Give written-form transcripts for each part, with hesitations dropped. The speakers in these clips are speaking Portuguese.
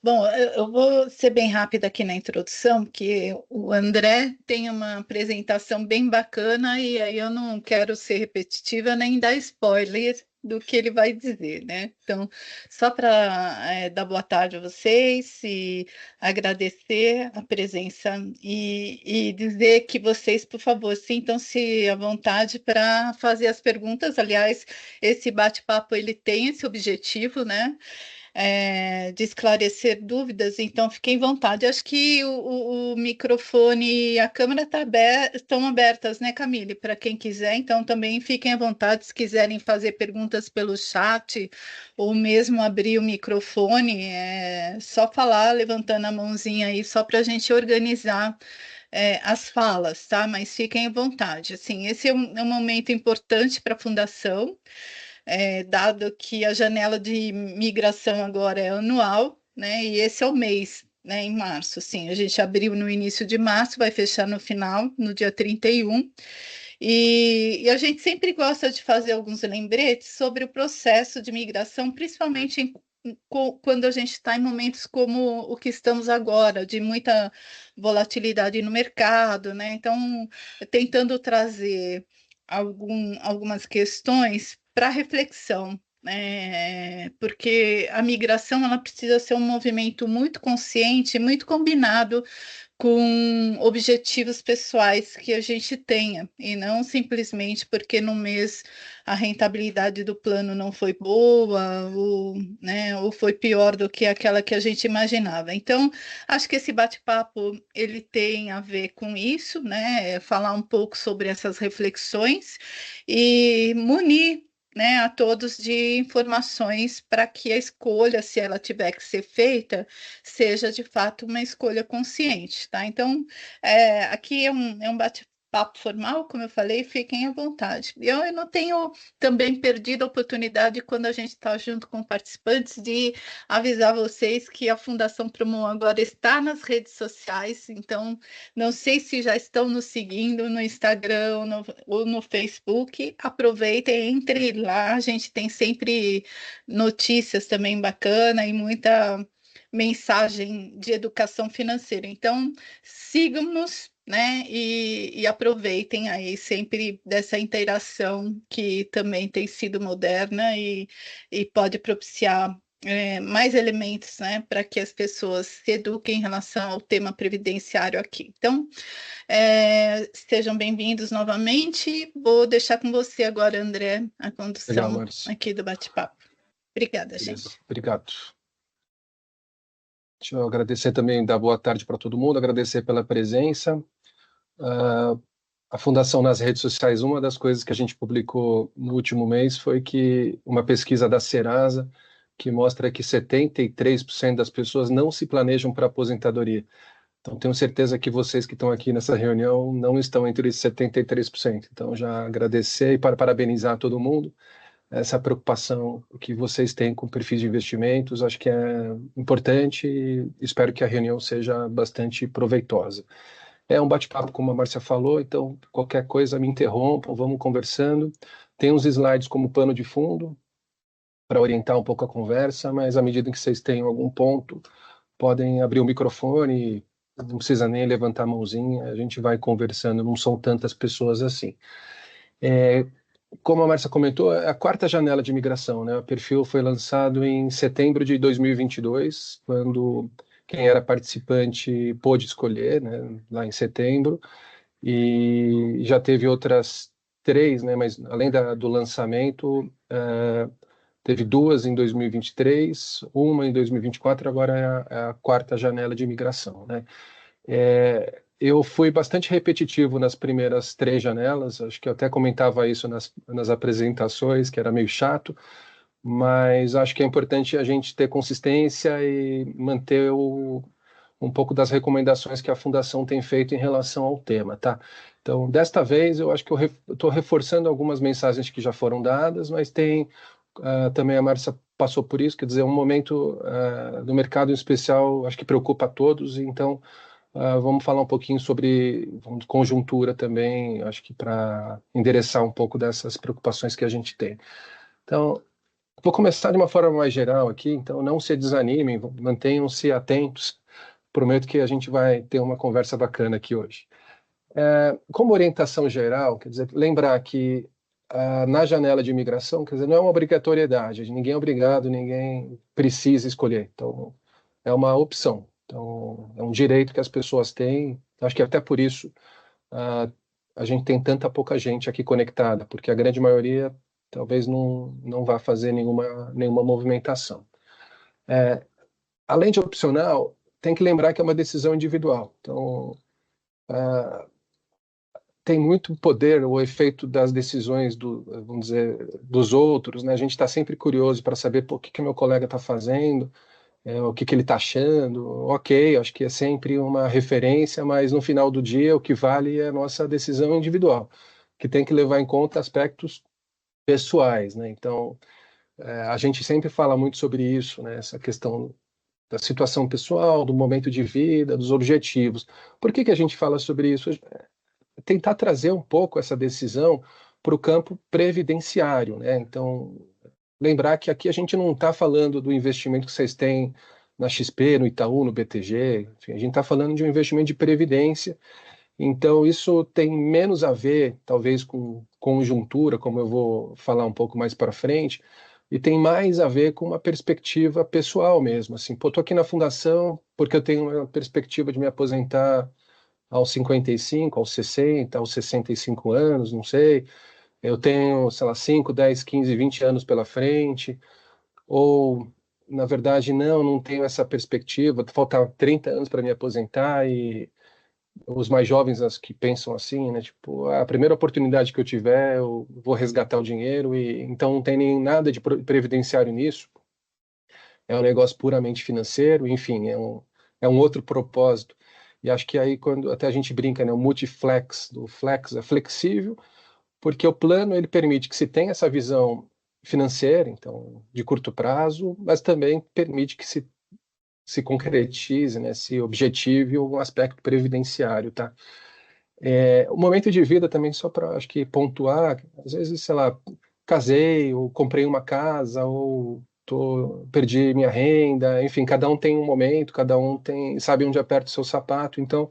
Bom, eu vou ser bem rápida aqui na introdução, porque o André tem uma apresentação bem bacana e aí eu não quero ser repetitiva nem dar spoiler do que ele vai dizer, né? Então, só para dar boa tarde a vocês e agradecer a presença e dizer que vocês, por favor, sintam-se à vontade para fazer as perguntas. Aliás, esse bate-papo ele tem esse objetivo, né? De esclarecer dúvidas, então fiquem à vontade. Acho que o microfone e a câmera estão abertas, né, Camille? Para quem quiser, então também fiquem à vontade se quiserem fazer perguntas pelo chat ou mesmo abrir o microfone, é só falar levantando a mãozinha aí, só para a gente organizar. As falas, tá? Mas fiquem à vontade. Assim, esse é um momento importante para a Fundação, dado que a janela de migração agora é anual, né? E esse é o mês, né? Em março, sim. A gente abriu no início de março, vai fechar no final, no dia 31. E a gente sempre gosta de fazer alguns lembretes sobre o processo de migração, principalmente quando a gente está em momentos como o que estamos agora, de muita volatilidade no mercado, né? Então, tentando trazer algumas questões para reflexão, né? Porque a migração ela precisa ser um movimento muito consciente, muito combinado com objetivos pessoais que a gente tenha, e não simplesmente porque no mês a rentabilidade do plano não foi boa, ou, né, ou foi pior do que aquela que a gente imaginava. Então, acho que esse bate-papo ele tem a ver com isso, né? Falar um pouco sobre essas reflexões e munir, né, a todos de informações para que a escolha, se ela tiver que ser feita, seja de fato uma escolha consciente, tá? Então, aqui é um bate-papo formal, como eu falei, fiquem à vontade. Eu não tenho também perdido a oportunidade, quando a gente está junto com participantes, de avisar vocês que a Fundação Promon agora está nas redes sociais, então, não sei se já estão nos seguindo no Instagram ou no Facebook, aproveitem, entrem lá, a gente tem sempre notícias também bacana e muita mensagem de educação financeira. Então, sigam-nos, né? E aproveitem aí sempre dessa interação que também tem sido moderna e pode propiciar mais elementos, né, para que as pessoas se eduquem em relação ao tema previdenciário aqui. Então, sejam bem-vindos novamente. Vou deixar com você agora, André, a Legal, condução Márcio. aqui do bate-papo. Obrigada, Beleza, gente. obrigado. Deixa eu agradecer também, dar boa tarde para todo mundo, agradecer pela presença. A Fundação nas redes sociais, uma das coisas que a gente publicou no último mês foi que uma pesquisa da Serasa que mostra que 73% das pessoas não se planejam para aposentadoria. Então, tenho certeza que vocês que estão aqui nessa reunião não estão entre esses 73%. Então, já agradecer e parabenizar todo mundo. Essa preocupação que vocês têm com perfis de investimentos, acho que é importante e espero que a reunião seja bastante proveitosa. É um bate-papo, como a Márcia falou, então qualquer coisa me interrompam, vamos conversando. Tem uns slides como pano de fundo para orientar um pouco a conversa, mas à medida que vocês tenham algum ponto, podem abrir o microfone, não precisa nem levantar a mãozinha, a gente vai conversando, não são tantas pessoas assim. Como a Márcia comentou, é a quarta janela de migração, né? O perfil foi lançado em setembro de 2022, quando quem era participante pôde escolher, né? Lá em setembro, e já teve outras três, né? Mas além do lançamento, teve duas em 2023, uma em 2024, agora é a quarta janela de migração, né? Eu fui bastante repetitivo nas primeiras três janelas, acho que eu até comentava isso nas apresentações, que era meio chato, mas acho que é importante a gente ter consistência e manter um pouco das recomendações que a Fundação tem feito em relação ao tema, tá? Então, desta vez, eu acho que eu estou reforçando algumas mensagens que já foram dadas, mas tem também a Márcia passou por isso, quer dizer, um momento do mercado em especial, acho que preocupa a todos, então vamos falar um pouquinho sobre conjuntura também, acho que para endereçar um pouco dessas preocupações que a gente tem. Então, Vou começar de uma forma mais geral aqui, então não se desanimem, mantenham-se atentos. Prometo que a gente vai ter uma conversa bacana aqui hoje. Como orientação geral, quer dizer, lembrar que na janela de imigração, quer dizer, não é uma obrigatoriedade, ninguém é obrigado, ninguém precisa escolher. Então, é uma opção. Então, é um direito que as pessoas têm. Acho que até por isso ah, a gente tem tanta pouca gente aqui conectada, porque a grande maioria talvez não vá fazer nenhuma movimentação. Além de opcional, tem que lembrar que é uma decisão individual. Então, tem muito poder o efeito das decisões vamos dizer, dos outros, né? A gente está sempre curioso para saber o que meu colega está fazendo, o que ele está achando. Ok, acho que é sempre uma referência, mas no final do dia o que vale é a nossa decisão individual, que tem que levar em conta aspectos pessoais, né? Então, a gente sempre fala muito sobre isso, né? Essa questão da situação pessoal, do momento de vida, dos objetivos. Por que a gente fala sobre isso? Tentar trazer um pouco essa decisão para o campo previdenciário, né? Então, lembrar que aqui a gente não está falando do investimento que vocês têm na XP, no Itaú, no BTG, enfim, a gente está falando de um investimento de previdência. Então, isso tem menos a ver, talvez, com conjuntura, como eu vou falar um pouco mais para frente, e tem mais a ver com uma perspectiva pessoal mesmo. Assim, pô, estou aqui na fundação porque eu tenho uma perspectiva de me aposentar aos 55, aos 60, aos 65 anos, não sei. Eu tenho, sei lá, 5, 10, 15, 20 anos pela frente, ou, na verdade, não tenho essa perspectiva, faltam 30 anos para me aposentar e os mais jovens as que pensam assim, né? Tipo, a primeira oportunidade que eu tiver, eu vou resgatar o dinheiro e então não tem nem nada de previdenciário nisso. É um negócio puramente financeiro, enfim, é um outro propósito. E acho que aí quando até a gente brinca, né, o multiflex, do flex é flexível, porque o plano ele permite que se tenha essa visão financeira, então de curto prazo, mas também permite que se concretize, né, se objetive um aspecto previdenciário, tá? O momento de vida também, só para, acho que, pontuar, às vezes, sei lá, casei, ou comprei uma casa, ou perdi minha renda, enfim, cada um tem um momento, cada um sabe onde aperta o seu sapato, então,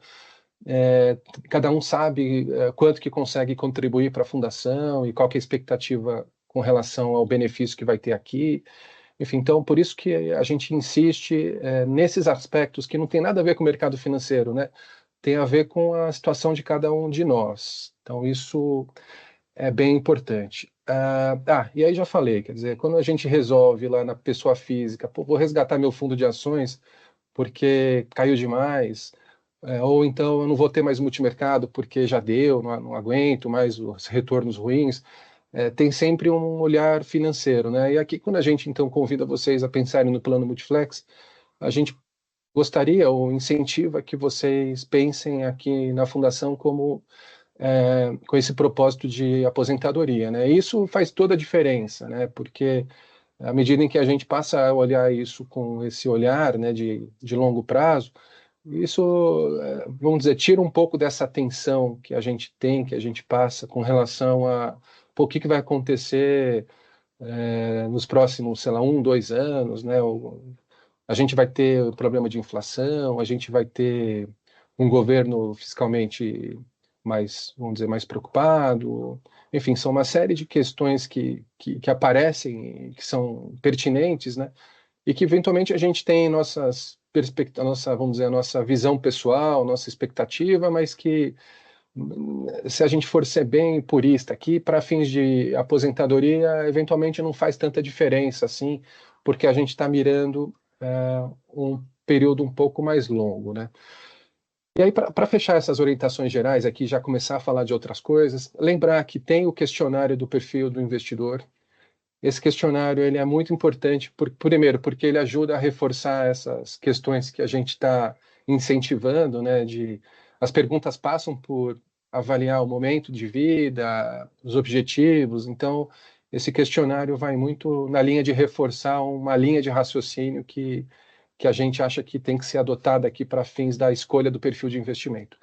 é, cada um sabe quanto que consegue contribuir para a fundação e qual que é a expectativa com relação ao benefício que vai ter aqui. Enfim, então, por isso que a gente insiste nesses aspectos que não tem nada a ver com o mercado financeiro, né? Tem a ver com a situação de cada um de nós. Então, isso é bem importante. E aí já falei, quer dizer, quando a gente resolve lá na pessoa física, pô, vou resgatar meu fundo de ações porque caiu demais, ou então eu não vou ter mais multimercado porque já deu, não aguento mais os retornos ruins. Tem sempre um olhar financeiro, né? E aqui, quando a gente então convida vocês a pensarem no plano multiflex, a gente gostaria ou incentiva que vocês pensem aqui na fundação como com esse propósito de aposentadoria, né? Isso faz toda a diferença, né? Porque à medida em que a gente passa a olhar isso com esse olhar, né, de longo prazo, isso, vamos dizer, tira um pouco dessa tensão que a gente tem, que a gente passa com relação a pô, o que vai acontecer nos próximos, sei lá, 1, 2 anos, né? A gente vai ter o problema de inflação, a gente vai ter um governo fiscalmente mais, vamos dizer, mais preocupado. Enfim, são uma série de questões que aparecem, que são pertinentes, né? E que eventualmente a gente tem nossas perspectivas, nossa, vamos dizer, a nossa visão pessoal, nossa expectativa, mas que se a gente for ser bem purista aqui, para fins de aposentadoria, eventualmente não faz tanta diferença assim, porque a gente está mirando um período um pouco mais longo, né? E aí, para fechar essas orientações gerais aqui, já começar a falar de outras coisas, lembrar que tem o questionário do perfil do investidor. Esse questionário ele é muito importante, primeiro, porque ele ajuda a reforçar essas questões que a gente está incentivando, né? As perguntas passam por avaliar o momento de vida, os objetivos. Então, esse questionário vai muito na linha de reforçar uma linha de raciocínio que a gente acha que tem que ser adotada aqui para fins da escolha do perfil de investimento.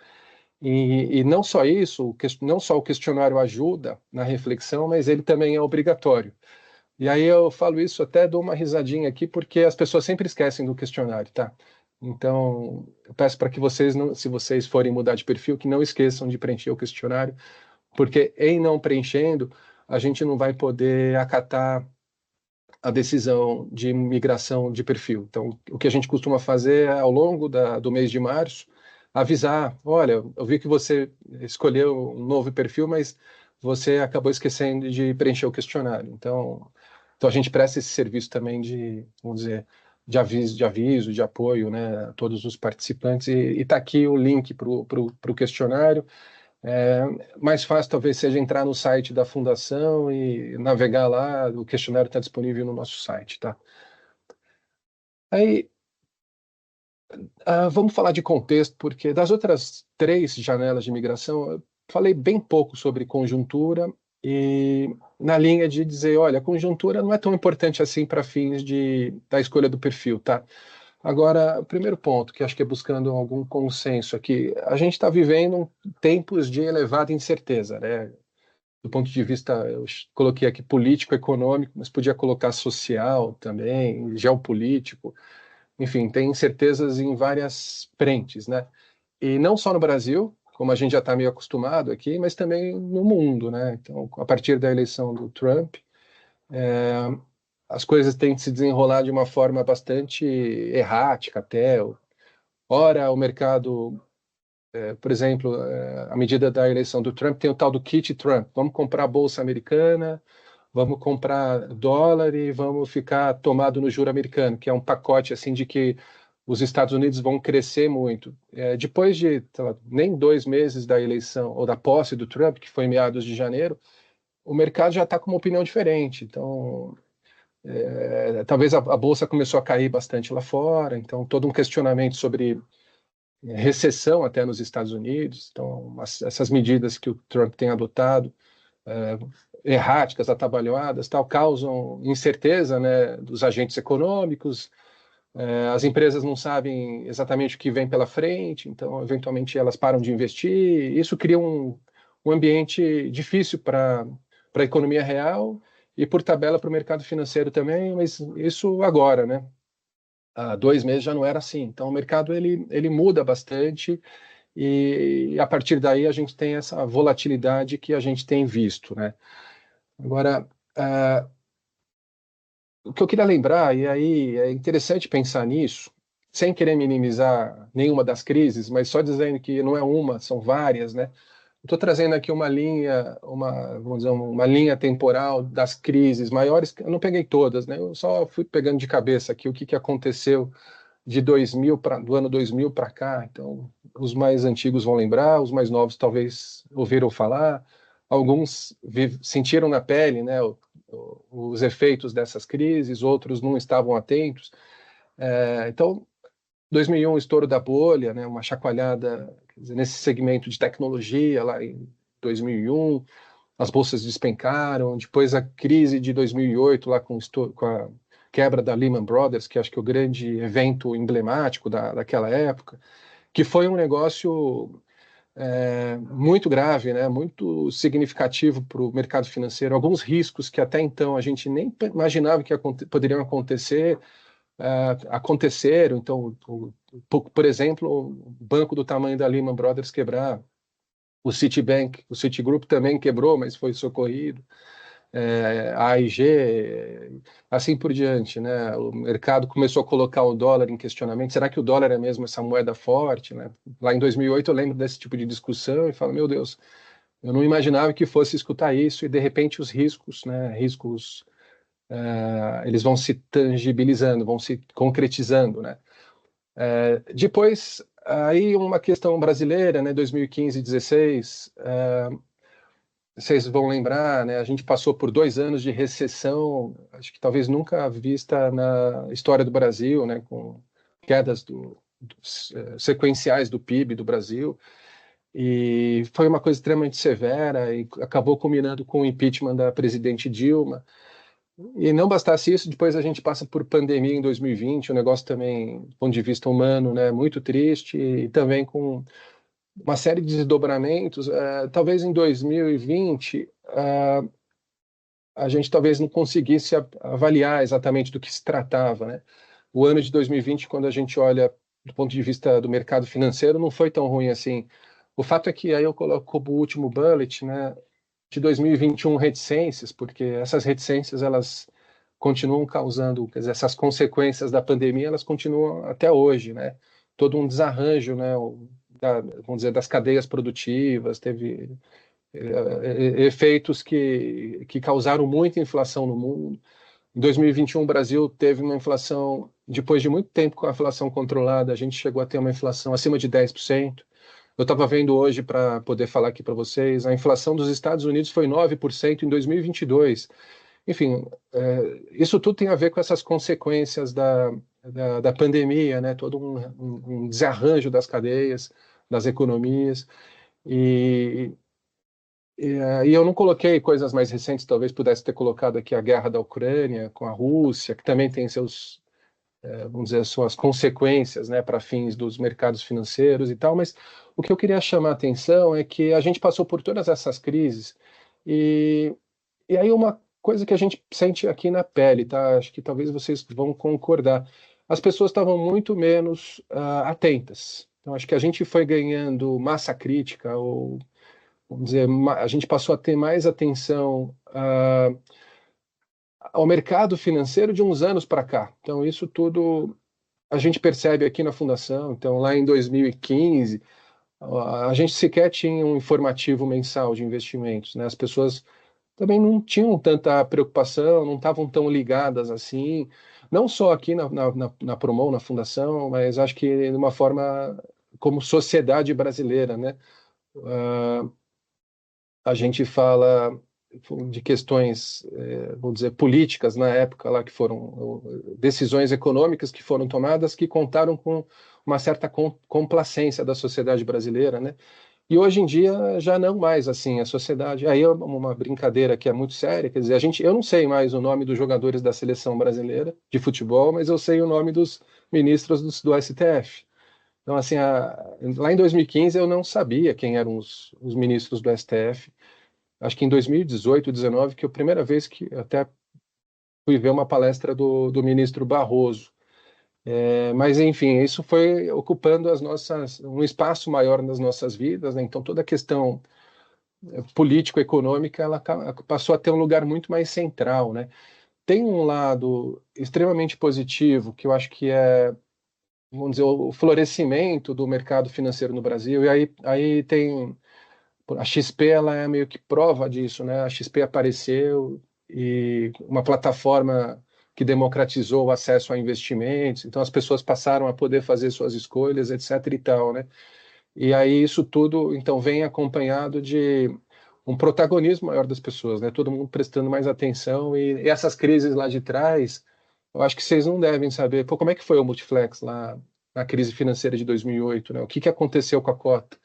E não só isso, não só o questionário ajuda na reflexão, mas ele também é obrigatório. E aí eu falo isso, até dou uma risadinha aqui, porque as pessoas sempre esquecem do questionário, tá? Então, eu peço para que vocês, não, se vocês forem mudar de perfil, que não esqueçam de preencher o questionário, porque em não preenchendo, a gente não vai poder acatar a decisão de migração de perfil. Então, o que a gente costuma fazer é, ao longo do mês de março, avisar: olha, eu vi que você escolheu um novo perfil, mas você acabou esquecendo de preencher o questionário. Então a gente presta esse serviço também de, vamos dizer, de apoio, né, a todos os participantes. E está aqui o link para o questionário. É, mais fácil talvez seja entrar no site da fundação e navegar lá, o questionário está disponível no nosso site, tá? Aí, vamos falar de contexto, porque das outras três janelas de imigração, eu falei bem pouco sobre conjuntura e na linha de dizer, olha, a conjuntura não é tão importante assim para fins da escolha do perfil, tá? Agora, o primeiro ponto, que acho que é buscando algum consenso aqui, a gente está vivendo tempos de elevada incerteza, né? Do ponto de vista, eu coloquei aqui político, econômico, mas podia colocar social também, geopolítico, enfim, tem incertezas em várias frentes, né? E não só no Brasil, como a gente já está meio acostumado aqui, mas também no mundo, né? Então, a partir da eleição do Trump, é, as coisas têm se desenrolar de uma forma bastante errática até. Ora, o mercado, por exemplo, à medida da eleição do Trump, tem o tal do kit Trump. Vamos comprar a bolsa americana, vamos comprar dólar e vamos ficar tomado no juro americano, que é um pacote assim de que os Estados Unidos vão crescer muito. Depois de, sei lá, nem 2 meses da eleição ou da posse do Trump, que foi em meados de janeiro, o mercado já está com uma opinião diferente. Então, talvez a bolsa começou a cair bastante lá fora. Então, todo um questionamento sobre recessão até nos Estados Unidos. Então, essas medidas que o Trump tem adotado, é, erráticas, atabalhoadas, tal, causam incerteza, né, dos agentes econômicos. As empresas não sabem exatamente o que vem pela frente, então, eventualmente, elas param de investir. Isso cria um ambiente difícil para a economia real e, por tabela, para o mercado financeiro também, mas isso agora, né? Há 2 meses já não era assim. Então, o mercado ele muda bastante e a partir daí a gente tem essa volatilidade que a gente tem visto, né? Agora, o que eu queria lembrar, e aí é interessante pensar nisso, sem querer minimizar nenhuma das crises, mas só dizendo que não é uma, são várias, né? Estou trazendo aqui uma linha, vamos dizer, uma linha temporal das crises maiores. Eu não peguei todas, né? Eu só fui pegando de cabeça aqui o que aconteceu do ano 2000 para cá. Então, os mais antigos vão lembrar, os mais novos talvez ouviram falar. Alguns sentiram na pele, né, os efeitos dessas crises, outros não estavam atentos. Então, 2001, estouro da bolha, né, uma chacoalhada, quer dizer, nesse segmento de tecnologia lá em 2001, as bolsas despencaram. Depois a crise de 2008 lá com a quebra da Lehman Brothers, que acho que é o grande evento emblemático daquela época, que foi um negócio muito grave, né, muito significativo para o mercado financeiro. Alguns riscos que até então a gente nem imaginava que poderiam acontecer, aconteceram. Então, por exemplo, um banco do tamanho da Lehman Brothers quebrar, o Citibank, o Citigroup também quebrou, mas foi socorrido, a AIG, assim por diante, né? O mercado começou a colocar o dólar em questionamento. Será que o dólar é mesmo essa moeda forte, né? Lá em 2008 eu lembro desse tipo de discussão e falo, meu Deus, eu não imaginava que fosse escutar isso e de repente os riscos, né? Riscos, eles vão se tangibilizando, vão se concretizando, né? Depois, aí uma questão brasileira, né? 2015 e 2016, vocês vão lembrar, né? A gente passou por 2 anos de recessão, acho que talvez nunca vista na história do Brasil, né? Com quedas sequenciais do PIB do Brasil. E foi uma coisa extremamente severa e acabou culminando com o impeachment da presidente Dilma. E não bastasse isso, depois a gente passa por pandemia em 2020, o negócio também, do ponto de vista humano, né? Muito triste e também com uma série de desdobramentos. Talvez em 2020, a gente talvez não conseguisse avaliar exatamente do que se tratava, né? O ano de 2020, quando a gente olha do ponto de vista do mercado financeiro, não foi tão ruim assim. O fato é que aí eu coloco como último bullet, né, de 2021 reticências, porque essas reticências elas continuam causando, quer dizer, essas consequências da pandemia, elas continuam até hoje, né? Todo um desarranjo, né, vamos dizer, das cadeias produtivas, teve efeitos que causaram muita inflação no mundo. Em 2021, o Brasil teve uma inflação, depois de muito tempo com a inflação controlada, a gente chegou a ter uma inflação acima de 10%. Eu estava vendo hoje, para poder falar aqui para vocês, a inflação dos Estados Unidos foi 9% em 2022. Enfim, isso tudo tem a ver com essas consequências da pandemia, né? Todo um desarranjo das cadeias, das economias. E, e eu não coloquei coisas mais recentes, talvez pudesse ter colocado aqui a guerra da Ucrânia com a Rússia, que também tem seus, vamos dizer, suas consequências, né, para fins dos mercados financeiros e tal, mas o que eu queria chamar a atenção é que a gente passou por todas essas crises e, e aí uma coisa que a gente sente aqui na pele, tá? Acho que talvez vocês vão concordar. As pessoas estavam muito menos atentas. Então, acho que a gente foi ganhando massa crítica, ou, vamos dizer, a gente passou a ter mais atenção ao mercado financeiro de uns anos para cá. Então, isso tudo a gente percebe aqui na Fundação. Então, lá em 2015, a gente sequer tinha um informativo mensal de investimentos, né? As pessoas também não tinham tanta preocupação, não estavam tão ligadas assim, não só aqui na Promon, na Fundação, mas acho que de uma forma como sociedade brasileira, né? A gente fala de questões, vamos dizer, políticas na época lá que foram decisões econômicas que foram tomadas que contaram com uma certa complacência da sociedade brasileira, né? E hoje em dia já não mais assim, a sociedade. Aí é uma brincadeira que é muito séria, quer dizer, eu não sei mais o nome dos jogadores da seleção brasileira de futebol, mas eu sei o nome dos ministros do STF. Então, assim, lá em 2015 eu não sabia quem eram os ministros do STF. Acho que em 2018, 2019, que é a primeira vez que eu até fui ver uma palestra do ministro Barroso. Mas, enfim, isso foi ocupando um espaço maior nas nossas vidas, né? Então, toda a questão político-econômica ela passou a ter um lugar muito mais central, né? Tem um lado extremamente positivo, que eu acho que é, vamos dizer, o florescimento do mercado financeiro no Brasil, e aí tem a XP, ela é meio que prova disso, né? A XP apareceu e uma plataforma que democratizou o acesso a investimentos, então as pessoas passaram a poder fazer suas escolhas, etc e tal, né? E aí isso tudo, então, vem acompanhado de um protagonismo maior das pessoas, né? Todo mundo prestando mais atenção e essas crises lá de trás, eu acho que vocês não devem saber, pô, como é que foi o Multiflex lá na crise financeira de 2008, né? O que que aconteceu com a cota?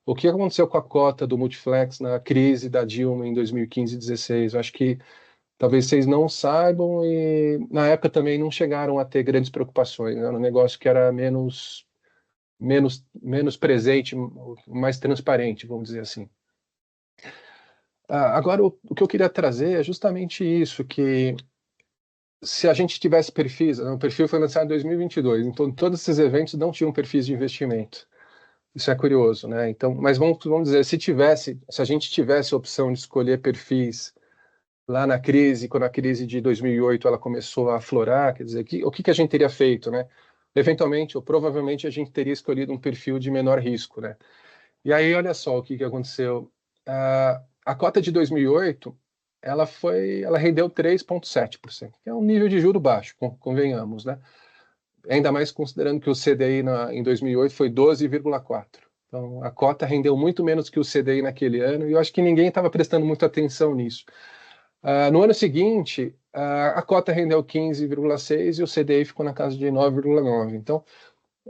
O que aconteceu com a cota do Multiflex na crise da Dilma em 2015 e 2016? Eu acho que talvez vocês não saibam e na época também não chegaram a ter grandes preocupações, né? Era um negócio que era menos presente, mais transparente, vamos dizer assim. Agora, o que eu queria trazer é justamente isso, que se a gente tivesse perfis, o perfil foi lançado em 2022, então todos esses eventos não tinham perfis de investimento. Isso é curioso, né? Então, mas vamos dizer, se a gente tivesse a opção de escolher perfis lá na crise, quando a crise de 2008 ela começou a aflorar, quer dizer, o que que a gente teria feito, né? Eventualmente, ou provavelmente, a gente teria escolhido um perfil de menor risco, né? E aí, olha só o que que aconteceu. A cota de 2008, ela rendeu 3,7%, que é um nível de juro baixo, convenhamos, né? Ainda mais considerando que o CDI em 2008 foi 12,4%. Então, a cota rendeu muito menos que o CDI naquele ano, e eu acho que ninguém estava prestando muita atenção nisso. No ano seguinte, a cota rendeu 15,6% e o CDI ficou na casa de 9,9%. Então,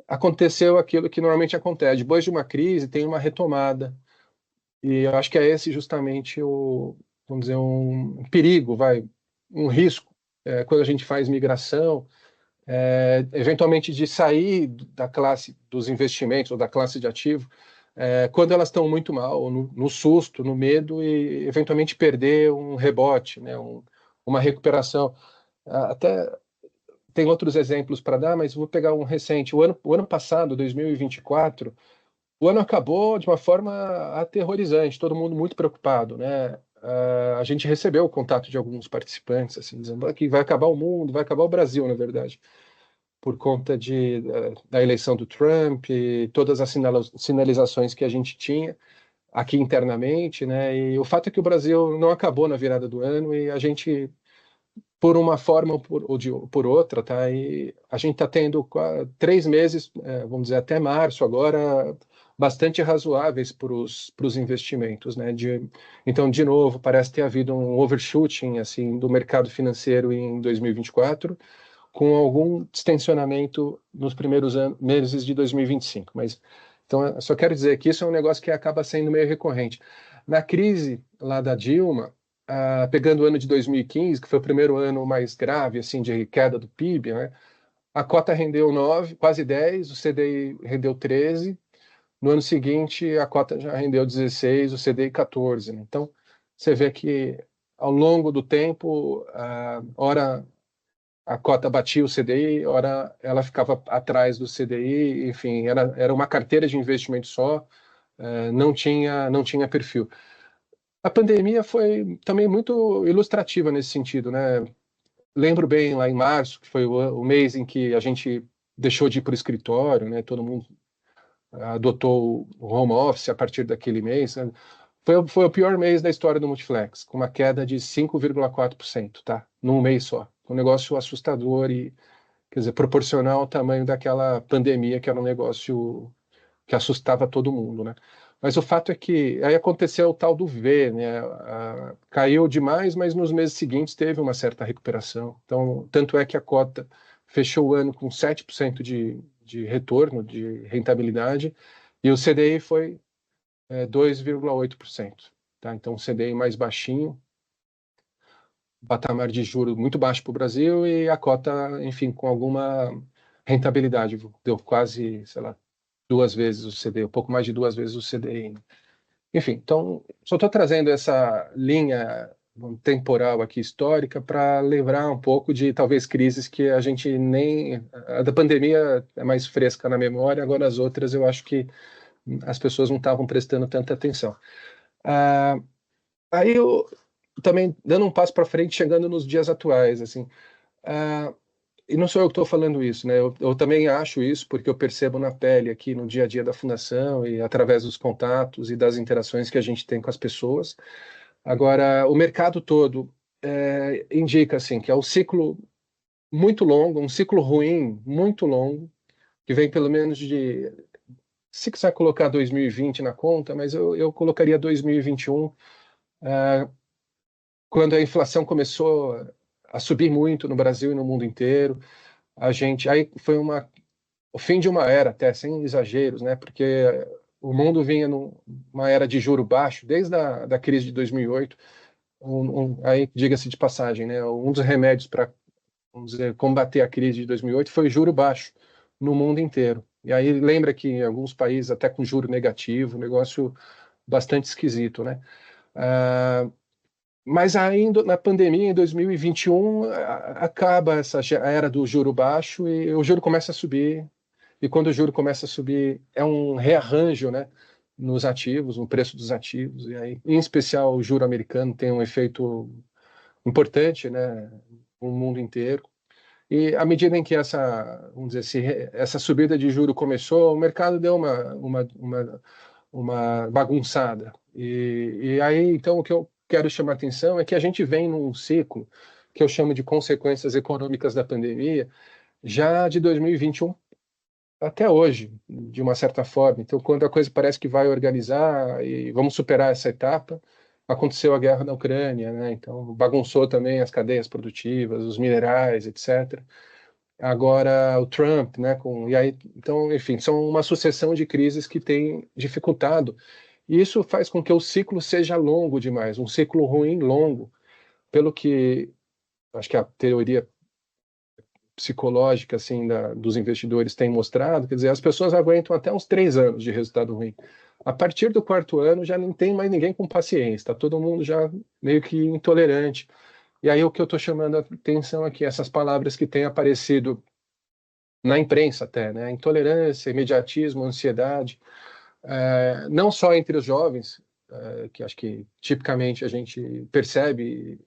aconteceu aquilo que normalmente acontece. Depois de uma crise, tem uma retomada. E eu acho que é esse justamente vamos dizer, um perigo, um risco, quando a gente faz migração, eventualmente de sair da classe dos investimentos ou da classe de ativo, quando elas estão muito mal, no susto, no medo e eventualmente perder um rebote, né, uma recuperação. Até tem outros exemplos para dar, mas vou pegar um recente. O ano passado, 2024, o ano acabou de uma forma aterrorizante, todo mundo muito preocupado, né? A gente recebeu o contato de alguns participantes, assim, dizendo que vai acabar o mundo, vai acabar o Brasil, na verdade, por conta da eleição do Trump e todas as sinalizações que a gente tinha aqui internamente, né? E o fato é que o Brasil não acabou na virada do ano e a gente, por uma forma ou por outra, tá? E a gente está tendo 3 meses, vamos dizer, até março agora, bastante razoáveis para os investimentos, né? Então, de novo, parece ter havido um overshooting assim do mercado financeiro em 2024, com algum distensionamento nos primeiros meses de 2025. Mas, então, eu só quero dizer que isso é um negócio que acaba sendo meio recorrente. Na crise lá da Dilma, pegando o ano de 2015, que foi o primeiro ano mais grave assim de queda do PIB, né? A cota rendeu 9, quase 10, o CDI rendeu 13. No ano seguinte, a cota já rendeu 16, o CDI 14. Né? Então, você vê que ao longo do tempo, ora a cota batia o CDI, ora ela ficava atrás do CDI, enfim, era uma carteira de investimento só, não tinha perfil. A pandemia foi também muito ilustrativa nesse sentido, né? Lembro bem lá em março, que foi o mês em que a gente deixou de ir para o escritório, né? Todo mundo adotou o home office a partir daquele mês. Né? Foi o pior mês da história do Multiflex, com uma queda de 5,4%, tá? Num mês só. Um negócio assustador e, quer dizer, proporcional ao tamanho daquela pandemia, que era um negócio que assustava todo mundo, né? Mas o fato é que aí aconteceu o tal do V, né? Caiu demais, mas nos meses seguintes teve uma certa recuperação. Então, tanto é que a cota fechou o ano com 7% de retorno, de rentabilidade, e o CDI foi 2,8%. Tá? Então, o CDI mais baixinho, patamar de juros muito baixo para o Brasil e a cota, enfim, com alguma rentabilidade, deu quase, sei lá, 2 vezes o CDI, um pouco mais de 2 vezes o CDI. Enfim, então, só estou trazendo essa linha temporal aqui histórica para lembrar um pouco de talvez crises que a gente nem. A da pandemia é mais fresca na memória, agora as outras eu acho que as pessoas não estavam prestando tanta atenção. Aí eu também dando um passo para frente, chegando nos dias atuais, assim. E não sou eu que estou falando isso, né? Eu também acho isso porque eu percebo na pele aqui no dia a dia da fundação e através dos contatos e das interações que a gente tem com as pessoas. Agora, o mercado todo indica assim que é um ciclo muito longo, um ciclo ruim muito longo, que vem pelo menos de, se quiser colocar 2020 na conta, mas eu colocaria 2021, quando a inflação começou a subir muito no Brasil e no mundo inteiro. Aí foi o fim de uma era, até sem exageros, né? Porque o mundo vinha numa era de juro baixo desde da crise de 2008. Aí, diga-se de passagem, né? Um dos remédios para, vamos dizer, combater a crise de 2008 foi juro baixo no mundo inteiro. E aí lembra que em alguns países até com juro negativo, um negócio bastante esquisito, né? Mas ainda na pandemia, em 2021, acaba essa era do juro baixo e o juro começa a subir. E quando o juro começa a subir, é um rearranjo, né, nos ativos, no preço dos ativos. E aí, em especial, o juro americano tem um efeito importante, né, no mundo inteiro. E à medida em que vamos dizer assim, essa subida de juro começou, o mercado deu uma bagunçada. E aí, então, o que eu quero chamar a atenção é que a gente vem num ciclo que eu chamo de consequências econômicas da pandemia, já de 2021 até hoje, de uma certa forma. Então, quando a coisa parece que vai organizar e vamos superar essa etapa, aconteceu a guerra na Ucrânia, né? Então, bagunçou também as cadeias produtivas, os minerais, etc. Agora o Trump, né? E aí, então, enfim, são uma sucessão de crises que tem dificultado. E isso faz com que o ciclo seja longo demais, um ciclo ruim longo, pelo que acho que a teoria psicológica assim dos investidores tem mostrado, quer dizer, as pessoas aguentam até uns 3 anos de resultado ruim. A partir do quarto ano já não tem mais ninguém com paciência, está todo mundo já meio que intolerante. E aí o que eu estou chamando a atenção aqui, essas palavras que têm aparecido na imprensa até, né? Intolerância, imediatismo, ansiedade, não só entre os jovens, que acho que tipicamente a gente percebe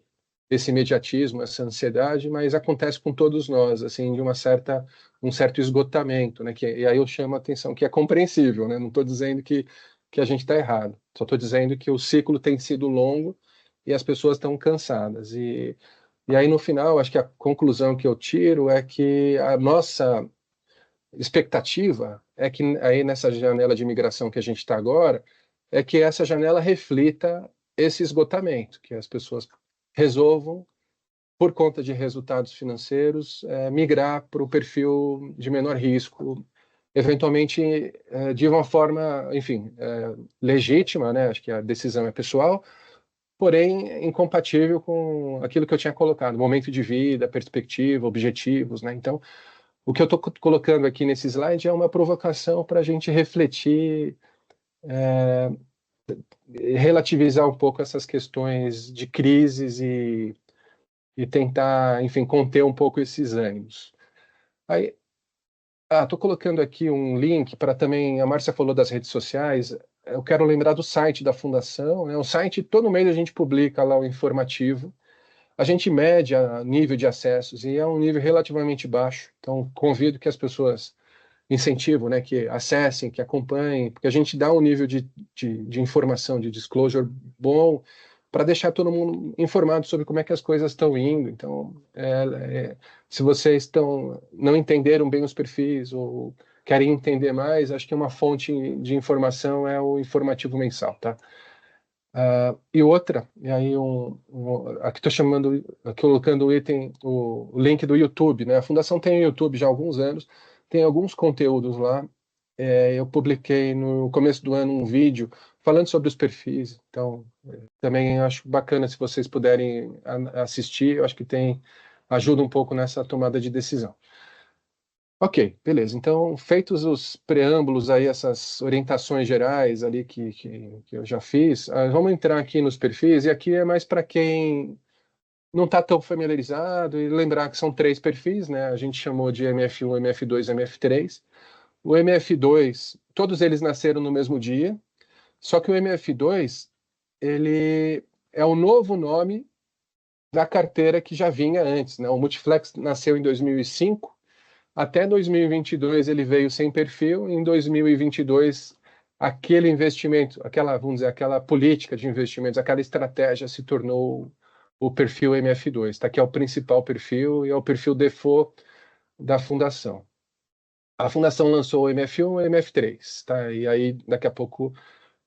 esse imediatismo, essa ansiedade, mas acontece com todos nós, assim, de um certo esgotamento, né? E aí eu chamo a atenção que é compreensível, né? Não estou dizendo que a gente está errado, só estou dizendo que o ciclo tem sido longo e as pessoas estão cansadas. E aí no final, acho que a conclusão que eu tiro é que a nossa expectativa é que aí nessa janela de imigração que a gente está agora, é que essa janela reflita esse esgotamento, que as pessoas resolvam, por conta de resultados financeiros, migrar para o perfil de menor risco, eventualmente de uma forma, enfim, legítima, né? Acho que a decisão é pessoal, porém incompatível com aquilo que eu tinha colocado, momento de vida, perspectiva, objetivos, né? Então, o que eu estou colocando aqui nesse slide é uma provocação para a gente refletir, relativizar um pouco essas questões de crises e tentar, enfim, conter um pouco esses ânimos. Aí, estou colocando aqui um link para também, a Márcia falou das redes sociais, eu quero lembrar do site da Fundação, né? O site, todo mês a gente publica lá o informativo, a gente mede o nível de acessos e é um nível relativamente baixo, então convido que as pessoas incentivo, né, que acessem, que acompanhem, porque a gente dá um nível de informação, de disclosure bom, para deixar todo mundo informado sobre como é que as coisas estão indo. Então, se vocês não entenderam bem os perfis ou querem entender mais, acho que uma fonte de informação é o informativo mensal, tá? E outra, e aí aqui estou chamando, aqui colocando o item, o link do YouTube, né? A Fundação tem o YouTube já há alguns anos, tem alguns conteúdos lá. Eu publiquei no começo do ano um vídeo falando sobre os perfis, então também acho bacana se vocês puderem assistir, eu acho que ajuda um pouco nessa tomada de decisão. Ok, beleza. Então, feitos os preâmbulos aí, essas orientações gerais ali que eu já fiz, vamos entrar aqui nos perfis, e aqui é mais para quem não está tão familiarizado, e lembrar que são três perfis, né? A gente chamou de MF1, MF2, MF3. O MF2, todos eles nasceram no mesmo dia, só que o MF2, ele é o novo nome da carteira que já vinha antes, né? O Multiflex nasceu em 2005, até 2022 ele veio sem perfil, em 2022 aquele investimento, vamos dizer, aquela política de investimentos, aquela estratégia se tornou o perfil MF2, tá? Que é o principal perfil e é o perfil default da fundação. A fundação lançou o MF1 e o MF3, tá? E aí daqui a pouco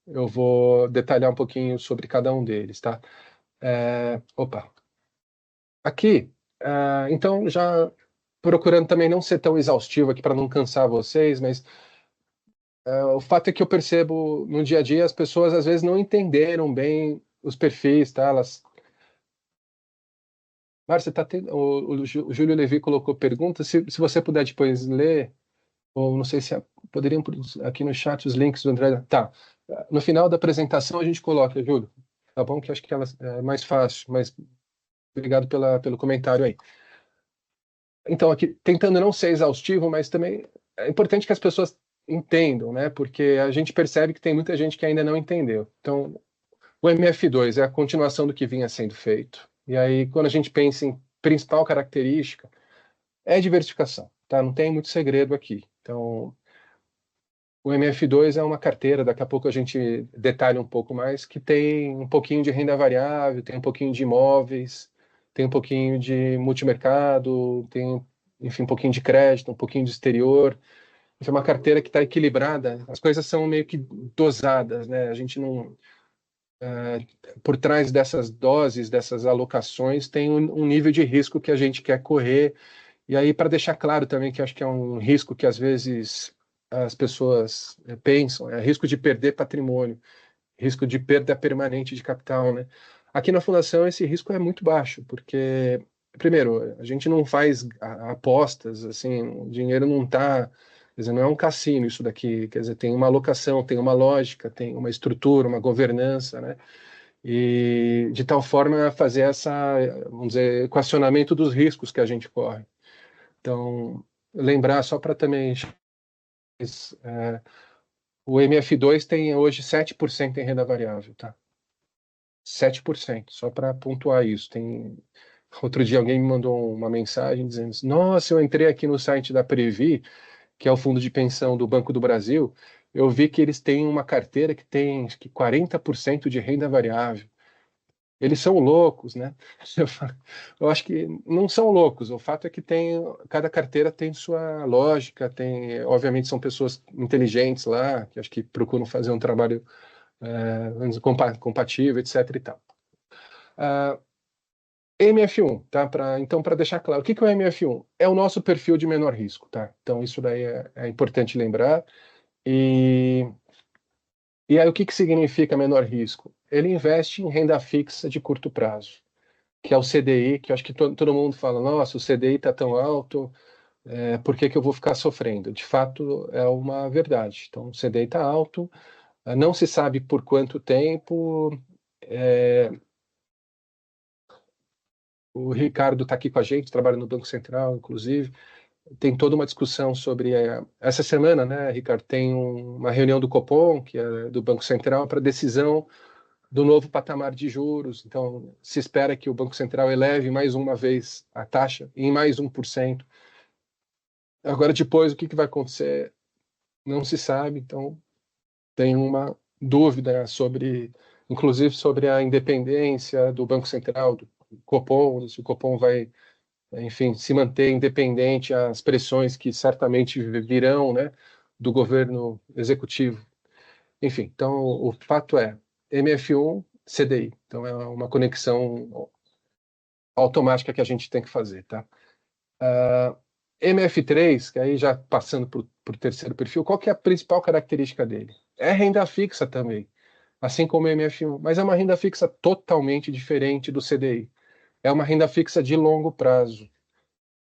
eu vou detalhar um pouquinho sobre cada um deles, tá? Opa. Aqui, então já procurando também não ser tão exaustivo aqui para não cansar vocês, mas o fato é que eu percebo no dia a dia as pessoas às vezes não entenderam bem os perfis, tá? Márcia, o Júlio Levi colocou pergunta, se você puder depois ler, ou não sei se poderiam aqui no chat os links do André. Tá. No final da apresentação a gente coloca, Júlio. Tá bom? Que acho que é mais fácil, mas obrigado pelo comentário aí. Então, aqui, tentando não ser exaustivo, mas também é importante que as pessoas entendam, né? Porque a gente percebe que tem muita gente que ainda não entendeu. Então, o MF2 é a continuação do que vinha sendo feito. E aí, quando a gente pensa em principal característica, é diversificação, tá? Não tem muito segredo aqui. Então, o MF2 é uma carteira, daqui a pouco a gente detalha um pouco mais, que tem um pouquinho de renda variável, tem um pouquinho de imóveis, tem um pouquinho de multimercado, tem, enfim, um pouquinho de crédito, um pouquinho de exterior. É uma carteira que está equilibrada, as coisas são meio que dosadas, né? A gente não. Por trás dessas doses, dessas alocações, tem um nível de risco que a gente quer correr. E aí, para deixar claro também que acho que é um risco que às vezes as pessoas pensam, é risco de perder patrimônio, risco de perda permanente de capital, né? Aqui na Fundação esse risco é muito baixo, porque, primeiro, a gente não faz apostas, assim, o dinheiro não está Quer dizer, não é um cassino isso daqui, quer dizer, tem uma alocação, tem uma lógica, tem uma estrutura, uma governança, né? E de tal forma a fazer essa, vamos dizer, equacionamento dos riscos que a gente corre. Então, lembrar só para também, o MF2 tem hoje 7% em renda variável, tá? 7%, só para pontuar isso. Outro dia alguém me mandou uma mensagem dizendo assim, nossa, eu entrei aqui no site da Previ, que é o fundo de pensão do Banco do Brasil, eu vi que eles têm uma carteira que tem acho que 40% de renda variável. Eles são loucos, né? Eu acho que não são loucos. O fato é que cada carteira tem sua lógica, obviamente são pessoas inteligentes lá, que acho que procuram fazer um trabalho compatível, etc. e tal. MF1, tá? Então, para deixar claro, o que é o MF1? É o nosso perfil de menor risco, tá? Então, isso daí é importante lembrar. E aí, o que significa menor risco? Ele investe em renda fixa de curto prazo, que é o CDI, que eu acho que todo mundo fala, nossa, o CDI está tão alto, por que eu vou ficar sofrendo? De fato, é uma verdade. Então, o CDI está alto, não se sabe por quanto tempo. O Ricardo está aqui com a gente, trabalha no Banco Central, inclusive. Tem toda uma discussão sobre essa semana, né, Ricardo? Tem uma reunião do Copom, que é do Banco Central, para decisão do novo patamar de juros. Então, se espera que o Banco Central eleve mais uma vez a taxa em mais 1%. Agora, depois, o que vai acontecer? Não se sabe. Então, tem uma dúvida inclusive sobre a independência do Banco Central, do Copom, se o Copom vai, enfim, se manter independente às pressões que certamente virão, né, do governo executivo. Enfim, então o fato é MF1, CDI. Então é uma conexão automática que a gente tem que fazer, tá? MF3, que aí já passando para o terceiro perfil, qual que é a principal característica dele? É renda fixa também, assim como o MF1, mas é uma renda fixa totalmente diferente do CDI. É uma renda fixa de longo prazo.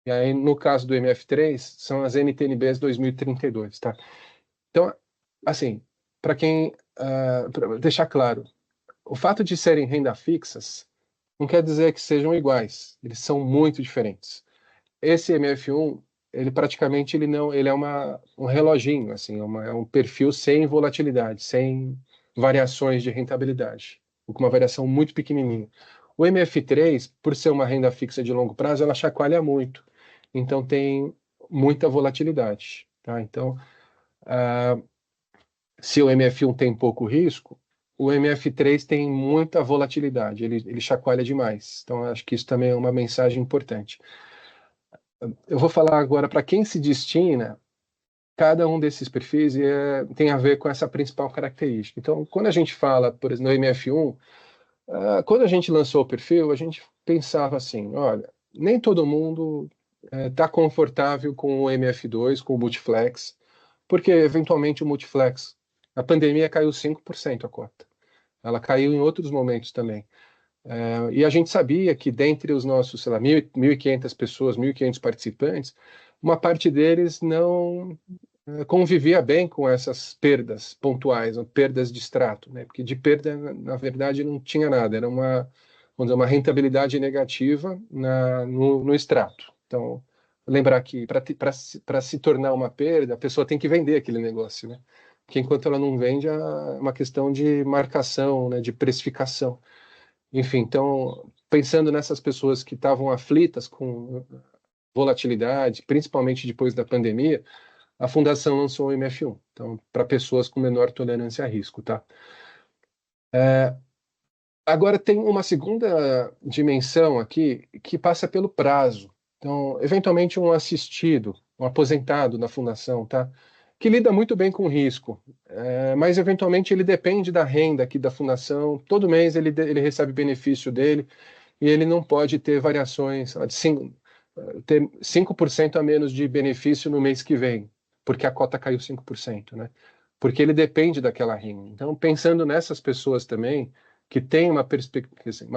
E aí, no caso do MF3, são as NTNBs 2032, tá? Então, assim, para pra deixar claro, o fato de serem renda fixas não quer dizer que sejam iguais, eles são muito diferentes. Esse MF1, ele praticamente ele é um reloginho, assim, é um perfil sem volatilidade, sem variações de rentabilidade, com uma variação muito pequenininha. O MF3, por ser uma renda fixa de longo prazo, ela chacoalha muito, então tem muita volatilidade, tá? Então, se o MF1 tem pouco risco, o MF3 tem muita volatilidade, ele chacoalha demais. Então, acho que isso também é uma mensagem importante. Eu vou falar agora para quem se destina, cada um desses perfis tem a ver com essa principal característica. Então, quando a gente fala, por exemplo, no MF1, quando a gente lançou o perfil, a gente pensava assim, olha, nem todo mundo está confortável com o MF2, com o Multiflex, porque eventualmente o Multiflex, a pandemia caiu 5% a cota. Ela caiu em outros momentos também. E a gente sabia que dentre os nossos, sei lá, 1.500 pessoas, 1.500 participantes, uma parte deles não convivia bem com essas perdas pontuais, perdas de extrato, né? Porque de perda, na verdade, não tinha nada, era vamos dizer, uma rentabilidade negativa no extrato. Então, lembrar que para se tornar uma perda, a pessoa tem que vender aquele negócio, né? Porque enquanto ela não vende, é uma questão de marcação, né, de precificação. Enfim, então, pensando nessas pessoas que estavam aflitas com volatilidade, principalmente depois da pandemia, a Fundação lançou o MF1, então, para pessoas com menor tolerância a risco, tá? Agora, tem uma segunda dimensão aqui que passa pelo prazo. Então, eventualmente, um assistido, um aposentado na Fundação, tá? Que lida muito bem com risco, mas, eventualmente, ele depende da renda aqui da Fundação. Todo mês ele recebe benefício dele e ele não pode ter variações, sei lá, ter 5% a menos de benefício no mês que vem, porque a cota caiu 5%, né? Porque ele depende daquela renda. Então, pensando nessas pessoas também, que têm uma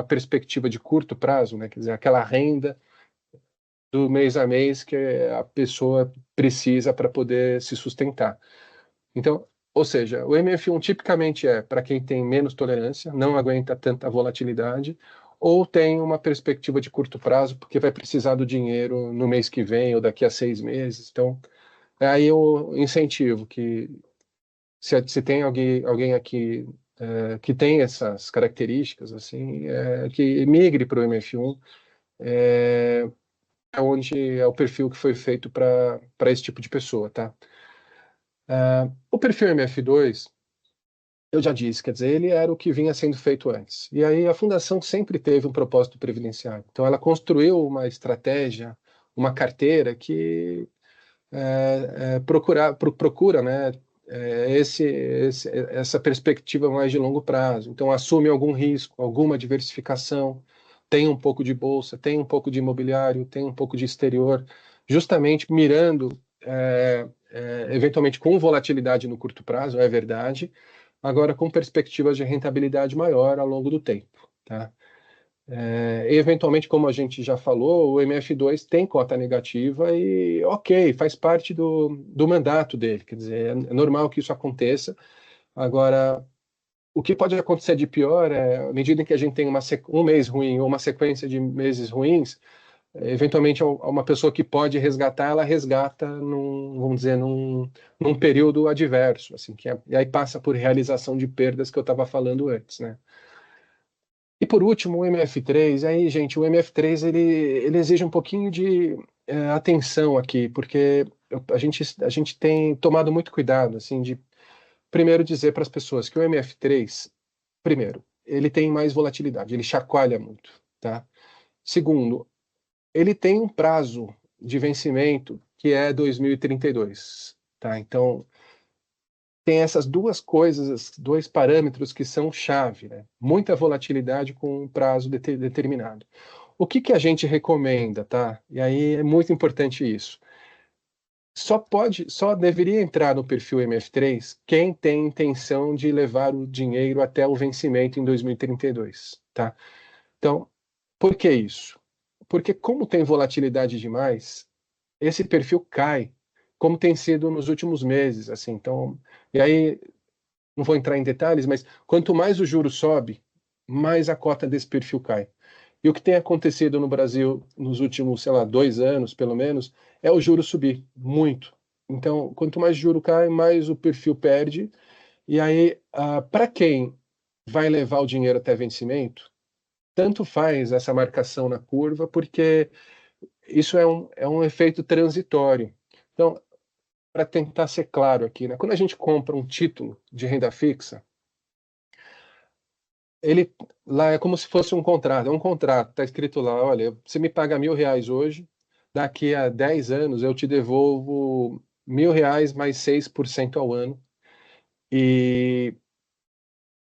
perspectiva de curto prazo, né? Quer dizer, aquela renda do mês a mês que a pessoa precisa para poder se sustentar. Então, ou seja, o MF1 tipicamente é para quem tem menos tolerância, não aguenta tanta volatilidade, ou tem uma perspectiva de curto prazo, porque vai precisar do dinheiro no mês que vem ou daqui a 6 meses. Então, aí eu incentivo que se tem alguém aqui que tem essas características, assim, que migre para o MF1, onde é o perfil que foi feito para esse tipo de pessoa, tá? O perfil MF2, eu já disse, quer dizer, ele era o que vinha sendo feito antes. E aí a Fundação sempre teve um propósito previdenciário. Então ela construiu uma estratégia, uma carteira que procura, né, essa perspectiva mais de longo prazo. Então assume algum risco, alguma diversificação, tem um pouco de bolsa, tem um pouco de imobiliário, tem um pouco de exterior, justamente mirando eventualmente com volatilidade no curto prazo, é verdade, agora com perspectivas de rentabilidade maior ao longo do tempo, tá? Eventualmente, como a gente já falou, o MF2 tem cota negativa e, ok, faz parte do mandato dele, quer dizer, é normal que isso aconteça. Agora, o que pode acontecer de pior é, à medida em que a gente tem um mês ruim ou uma sequência de meses ruins, eventualmente uma pessoa que pode resgatar, ela resgata vamos dizer, num período adverso, assim, e aí passa por realização de perdas que eu estava falando antes, né? E por último, o MF3, aí, gente, o MF3 ele exige um pouquinho de atenção aqui, porque a gente tem tomado muito cuidado, assim, de primeiro dizer para as pessoas que o MF3, primeiro, ele tem mais volatilidade, ele chacoalha muito, tá? Segundo, ele tem um prazo de vencimento que é 2032, tá? Então, tem essas duas coisas, dois parâmetros que são chave, né? Muita volatilidade com um prazo determinado. O que a gente recomenda, tá? E aí é muito importante isso. Só deveria entrar no perfil MF3 quem tem intenção de levar o dinheiro até o vencimento em 2032, tá? Então, por que isso? Porque como tem volatilidade demais, esse perfil cai, como tem sido nos últimos meses, assim. Então, e aí não vou entrar em detalhes, mas quanto mais o juro sobe, mais a cota desse perfil cai. E o que tem acontecido no Brasil nos últimos, sei lá, 2 anos, pelo menos, é o juro subir muito. Então, quanto mais o juro cai, mais o perfil perde. E aí, para quem vai levar o dinheiro até vencimento, tanto faz essa marcação na curva, porque isso é um efeito transitório. Então, para tentar ser claro aqui, né? Quando a gente compra um título de renda fixa, ele lá é como se fosse um contrato, é um contrato, está escrito lá, olha, você me paga R$ 1.000 hoje, daqui a 10 anos eu te devolvo R$ 1.000 mais 6% ao ano, e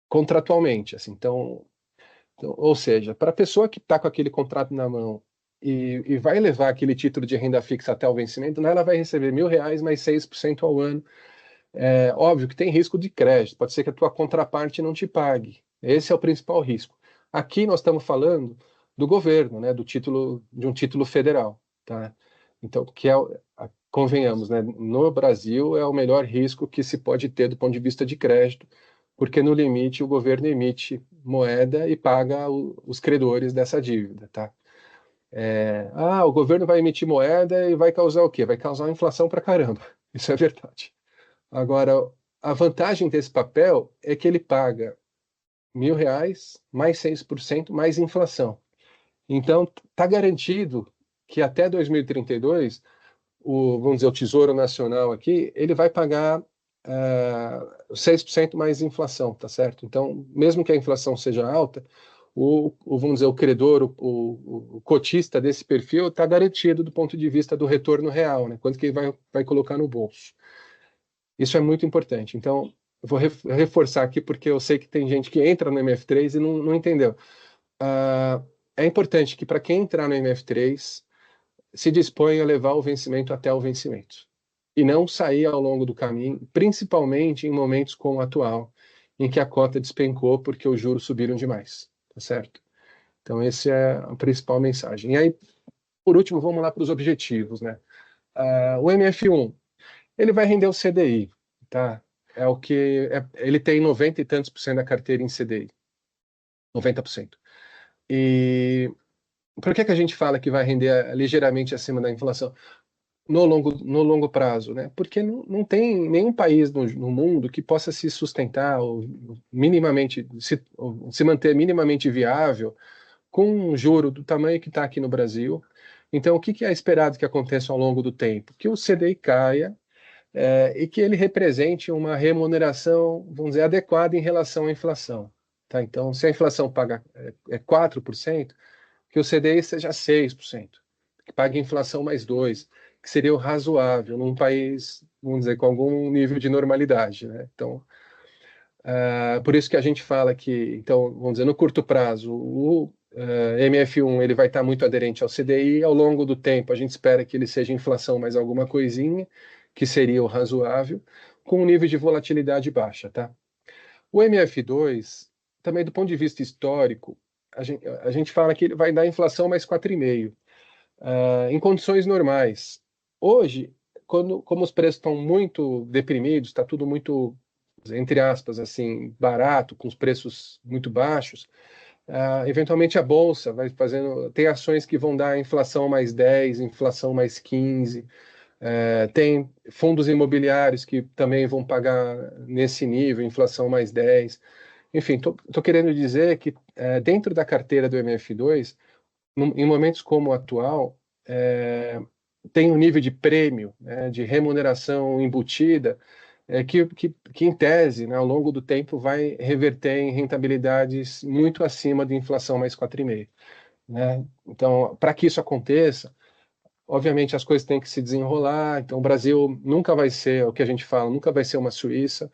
contratualmente, assim, então, ou seja, para a pessoa que está com aquele contrato na mão e vai levar aquele título de renda fixa até o vencimento, né, ela vai receber R$ 1.000 mais 6% ao ano. É óbvio que tem risco de crédito, pode ser que a tua contraparte não te pague. Esse é o principal risco. Aqui nós estamos falando do governo, né, de um título federal, tá? Então, convenhamos, né, no Brasil é o melhor risco que se pode ter do ponto de vista de crédito, porque no limite o governo emite moeda e paga os credores dessa dívida, tá? O governo vai emitir moeda e vai causar o quê? Vai causar inflação pra caramba. Isso é verdade. Agora, a vantagem desse papel é que ele paga R$ 1.000 mais 6% mais inflação. Então, está garantido que até 2032, vamos dizer, o Tesouro Nacional aqui, ele vai pagar 6% mais inflação, tá certo? Então, mesmo que a inflação seja alta, vamos dizer, o credor, o cotista desse perfil está garantido do ponto de vista do retorno real, né? Quanto que ele vai colocar no bolso. Isso é muito importante. Então, eu vou reforçar aqui, porque eu sei que tem gente que entra no MF3 e não entendeu. É importante que, para quem entrar no MF3, se disponha a levar o vencimento até o vencimento. E não sair ao longo do caminho, principalmente em momentos como o atual, em que a cota despencou porque os juros subiram demais. Tá certo? Então, essa é a principal mensagem. E aí, por último, vamos lá para os objetivos, né? O MF1, ele vai render o CDI, tá? Ele tem 90 e tantos por cento da carteira em CDI, 90%. E por que a gente fala que vai render ligeiramente acima da inflação no longo prazo, né? Porque não tem nenhum país no mundo que possa se sustentar ou minimamente ou se manter minimamente viável com um juro do tamanho que está aqui no Brasil. Então, o que é esperado que aconteça ao longo do tempo? Que o CDI caia e que ele represente uma remuneração, vamos dizer, adequada em relação à inflação. Tá? Então, se a inflação paga 4%, que o CDI seja 6%, que pague inflação mais 2%, que seria o razoável num país, vamos dizer, com algum nível de normalidade. Né? Então, por isso que a gente fala que, então, vamos dizer, no curto prazo, o MF1 ele vai estar muito aderente ao CDI, ao longo do tempo a gente espera que ele seja inflação mais alguma coisinha, que seria o razoável, com um nível de volatilidade baixa, tá? O MF2, também do ponto de vista histórico, a gente fala que ele vai dar inflação mais 4,5%, em condições normais. Hoje, como os preços estão muito deprimidos, está tudo muito, entre aspas, assim, barato, com os preços muito baixos, eventualmente a bolsa vai fazendo. Tem ações que vão dar inflação mais 10, inflação mais 15. Tem fundos imobiliários que também vão pagar nesse nível, inflação mais 10. Enfim, estou querendo dizer que dentro da carteira do MF2, em momentos como o atual, tem um nível de prêmio, né, de remuneração embutida, que em tese, né, ao longo do tempo, vai reverter em rentabilidades muito acima de inflação mais 4,5%. Né? Então, para que isso aconteça, obviamente as coisas têm que se desenrolar. Então, o Brasil nunca vai ser, o que a gente fala, nunca vai ser uma Suíça,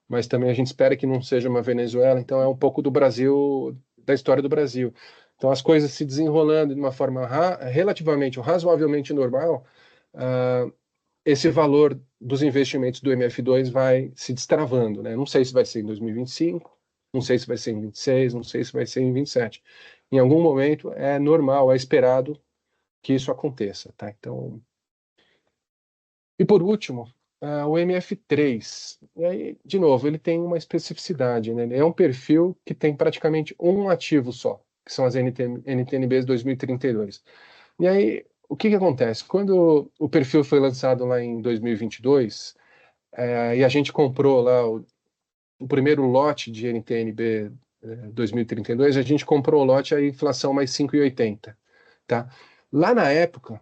mas também a gente espera que não seja uma Venezuela. Então, é um pouco do Brasil, da história do Brasil. Então, as coisas se desenrolando de uma forma relativamente ou razoavelmente normal, esse valor dos investimentos do MF2 vai se destravando, né? Não sei se vai ser em 2025, não sei se vai ser em 26, não sei se vai ser em 27. Em algum momento é normal, é esperado que isso aconteça, tá? Então, e por último, o MF3. E aí, de novo, ele tem uma especificidade, né? Ele é um perfil que tem praticamente um ativo só, que são as NTNBs 2032. E aí, o que acontece? Quando o perfil foi lançado lá em 2022, e a gente comprou lá o primeiro lote de NTNB 2032, a gente comprou o lote a inflação mais 5,80, tá? Lá na época,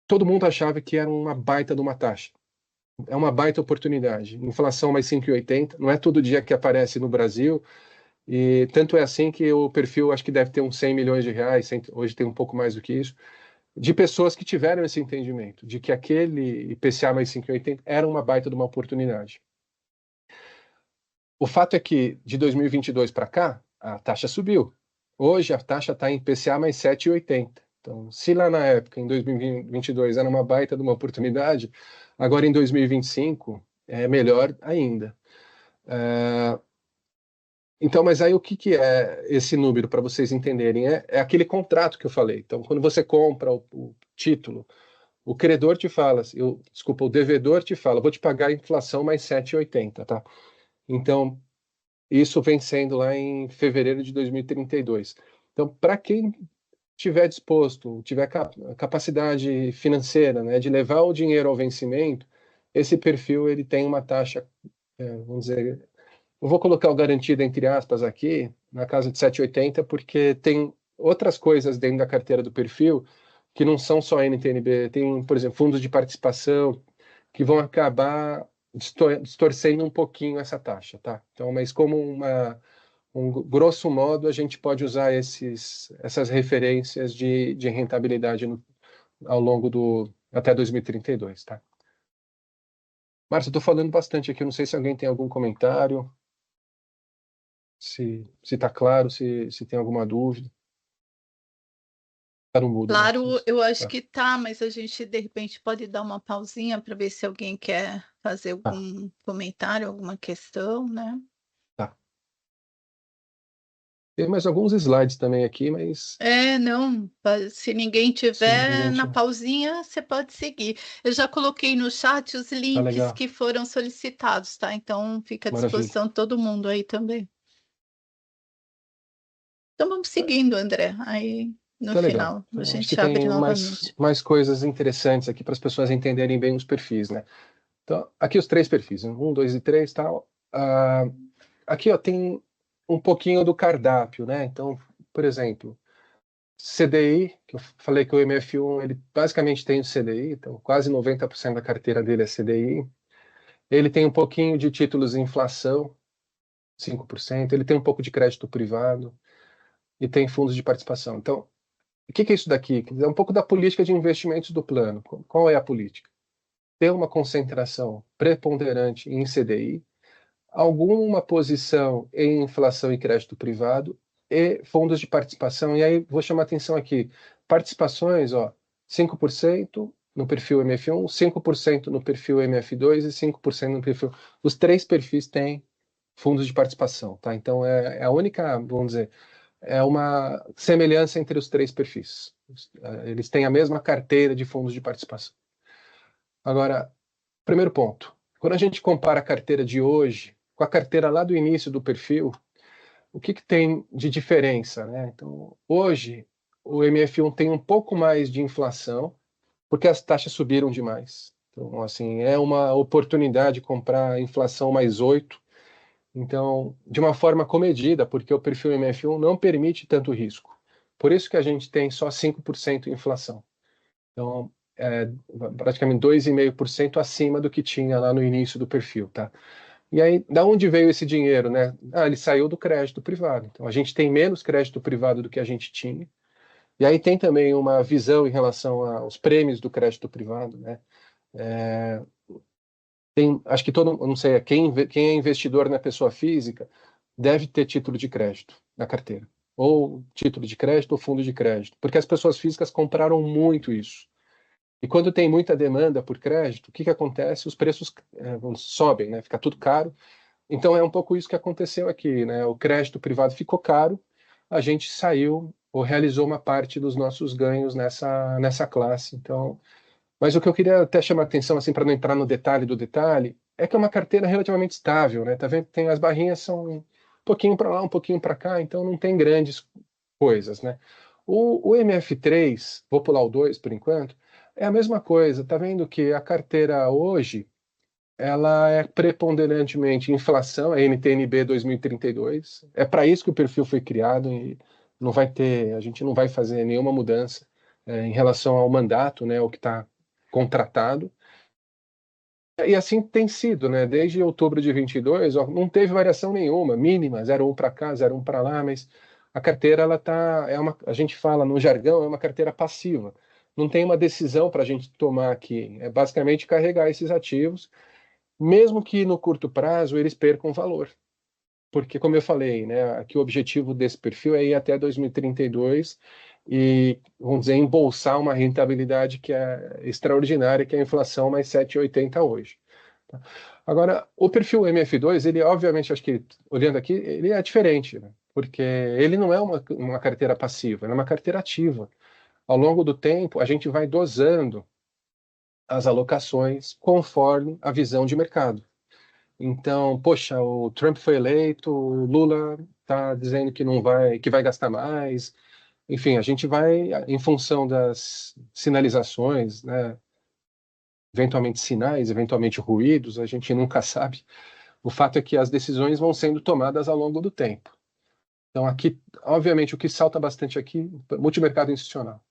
todo mundo achava que era uma baita de uma taxa. É uma baita oportunidade. Inflação mais 5,80, não é todo dia que aparece no Brasil, e tanto é assim que o perfil acho que deve ter uns 100 milhões de reais, hoje tem um pouco mais do que isso, de pessoas que tiveram esse entendimento, de que aquele IPCA mais 5,80 era uma baita de uma oportunidade. O fato é que de 2022 para cá, a taxa subiu. Hoje a taxa está em IPCA mais 7,80. Então, se lá na época, em 2022, era uma baita de uma oportunidade, agora em 2025 é melhor ainda. Então, mas aí o que é esse número, para vocês entenderem? É aquele contrato que eu falei. Então, quando você compra o título, o credor te fala, desculpa, o devedor te fala, vou te pagar a inflação mais 7,80, tá? Então, isso vem sendo lá em fevereiro de 2032. Então, para quem tiver disposto, tiver capacidade financeira, né, de levar o dinheiro ao vencimento, esse perfil ele tem uma taxa, vamos dizer, eu vou colocar o garantido entre aspas aqui, na casa de 7,80, porque tem outras coisas dentro da carteira do perfil que não são só NTNB, tem, por exemplo, fundos de participação que vão acabar distorcendo um pouquinho essa taxa, tá? Então, mas como grosso modo, a gente pode usar essas referências de rentabilidade ao longo até 2032, tá? Márcio, eu estou falando bastante aqui, não sei se alguém tem algum comentário, se está claro, se tem alguma dúvida. Está no mudo, né? Claro, eu acho Tá. que tá, mas a gente de repente pode dar uma pausinha para ver se alguém quer fazer Tá. algum comentário, alguma questão, né? Tá. Tem mais alguns slides também aqui, mas Não, se ninguém tiver na simplesmente pausinha, você pode seguir. Eu já coloquei no chat os tá links legal. que foram solicitados, tá? Então fica à Maravilha. disposição de todo mundo aí também. Então vamos seguindo, André. Aí no Tá legal. final a Então, acho que gente abre tem mais, novamente. mais coisas interessantes aqui para as pessoas entenderem bem os perfis, né? Então, aqui os três perfis, né? Um, dois e três, tal. Aqui, ó, tem um pouquinho do cardápio, né? Então, por exemplo, CDI, que eu falei que o MF1, ele basicamente tem o CDI, então quase 90% da carteira dele é CDI. Ele tem um pouquinho de títulos em inflação, 5%. Ele tem um pouco de crédito privado e tem fundos de participação. Então, o que é isso daqui? É um pouco da política de investimentos do plano. Qual é a política? Ter uma concentração preponderante em CDI, alguma posição em inflação e crédito privado e fundos de participação. E aí vou chamar atenção aqui. Participações, ó, 5% no perfil MF1, 5% no perfil MF2 e 5% no perfil. Os três perfis têm fundos de participação, tá? Então é a única, vamos dizer, é uma semelhança entre os três perfis. Eles têm a mesma carteira de fundos de participação. Agora, primeiro ponto. Quando a gente compara a carteira de hoje com a carteira lá do início do perfil, o que tem de diferença, né? Então, hoje, o MF1 tem um pouco mais de inflação, porque as taxas subiram demais. Então, assim, é uma oportunidade de comprar inflação mais 8. Então, de uma forma comedida, porque o perfil MF1 não permite tanto risco. Por isso que a gente tem só 5% de inflação. Então, é praticamente 2,5% acima do que tinha lá no início do perfil, tá? E aí, da onde veio esse dinheiro, né? Ele saiu do crédito privado. Então, a gente tem menos crédito privado do que a gente tinha. E aí tem também uma visão em relação aos prêmios do crédito privado, né? É, acho que não sei, quem é investidor na pessoa física deve ter título de crédito na carteira. Ou título de crédito ou fundo de crédito. Porque as pessoas físicas compraram muito isso. E quando tem muita demanda por crédito, o que acontece? Os preços sobem, né? Fica tudo caro. Então é um pouco isso que aconteceu aqui, né? O crédito privado ficou caro, a gente saiu ou realizou uma parte dos nossos ganhos nessa classe. Então, mas o que eu queria até chamar a atenção, assim, para não entrar no detalhe do detalhe, é que é uma carteira relativamente estável, né? Tá vendo? Tem as barrinhas são um pouquinho para lá, um pouquinho para cá, então não tem grandes coisas, né? O MF3, vou pular o 2 por enquanto, é a mesma coisa. Tá vendo que a carteira hoje ela é preponderantemente inflação, é NTN-B 2032. É para isso que o perfil foi criado e não vai ter, a gente não vai fazer nenhuma mudança em relação ao mandato, né, o que está contratado. E assim tem sido, né? Desde outubro de 22, ó, não teve variação nenhuma, mínima, 0,1 para cá, 0,1 para lá, mas a carteira ela tá, a gente fala no jargão, é uma carteira passiva. Não tem uma decisão para a gente tomar aqui. É basicamente carregar esses ativos mesmo que no curto prazo eles percam valor. Porque, como eu falei, né, aqui o objetivo desse perfil é ir até 2032 e, vamos dizer, embolsar uma rentabilidade que é extraordinária, que é a inflação mais 7,80 hoje. Tá? Agora, o perfil MF2, ele obviamente, acho que, olhando aqui, ele é diferente, né? Porque ele não é uma carteira passiva, ele é uma carteira ativa. Ao longo do tempo, a gente vai dosando as alocações conforme a visão de mercado. Então, poxa, o Trump foi eleito, o Lula está dizendo que não vai, que vai gastar mais. Enfim, a gente vai em função das sinalizações, né? Eventualmente sinais, eventualmente ruídos, a gente nunca sabe. O fato é que as decisões vão sendo tomadas ao longo do tempo. Então, aqui, obviamente, o que salta bastante aqui, multimercado institucional.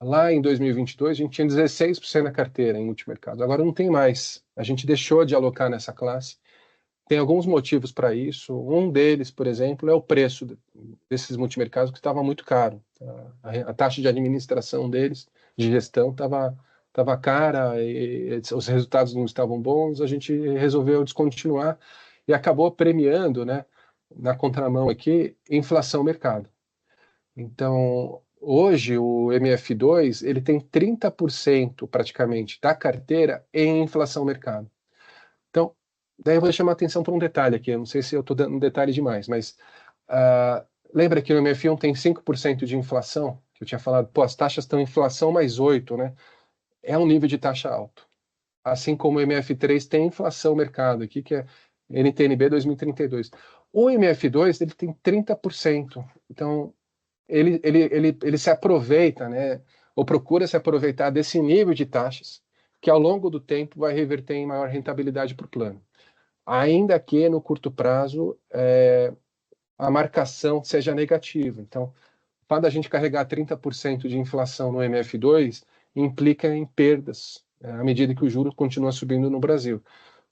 Lá em 2022, a gente tinha 16% da carteira em multimercado. Agora não tem mais. A gente deixou de alocar nessa classe. Tem alguns motivos para isso. Um deles, por exemplo, é o preço desses multimercados que estava muito caro. A taxa de administração deles, de gestão, estava cara, e os resultados não estavam bons. A gente resolveu descontinuar e acabou premiando, né, na contramão aqui, inflação mercado. Então, hoje o MF2 ele tem 30% praticamente da carteira em inflação mercado. Então, daí eu vou chamar a atenção para um detalhe aqui. Eu não sei se eu estou dando um detalhe demais, mas lembra que no MF1 tem 5% de inflação? Que eu tinha falado, pô, as taxas estão inflação mais 8, né? É um nível de taxa alto. Assim como o MF3 tem inflação mercado aqui, que é NTNB 2032. O MF2 ele tem 30%. Então, ele se aproveita, né, ou procura se aproveitar desse nível de taxas, que ao longo do tempo vai reverter em maior rentabilidade para o plano. Ainda que no curto prazo a marcação seja negativa. Então, para a gente carregar 30% de inflação no MF2, implica em perdas, à medida que o juro continua subindo no Brasil.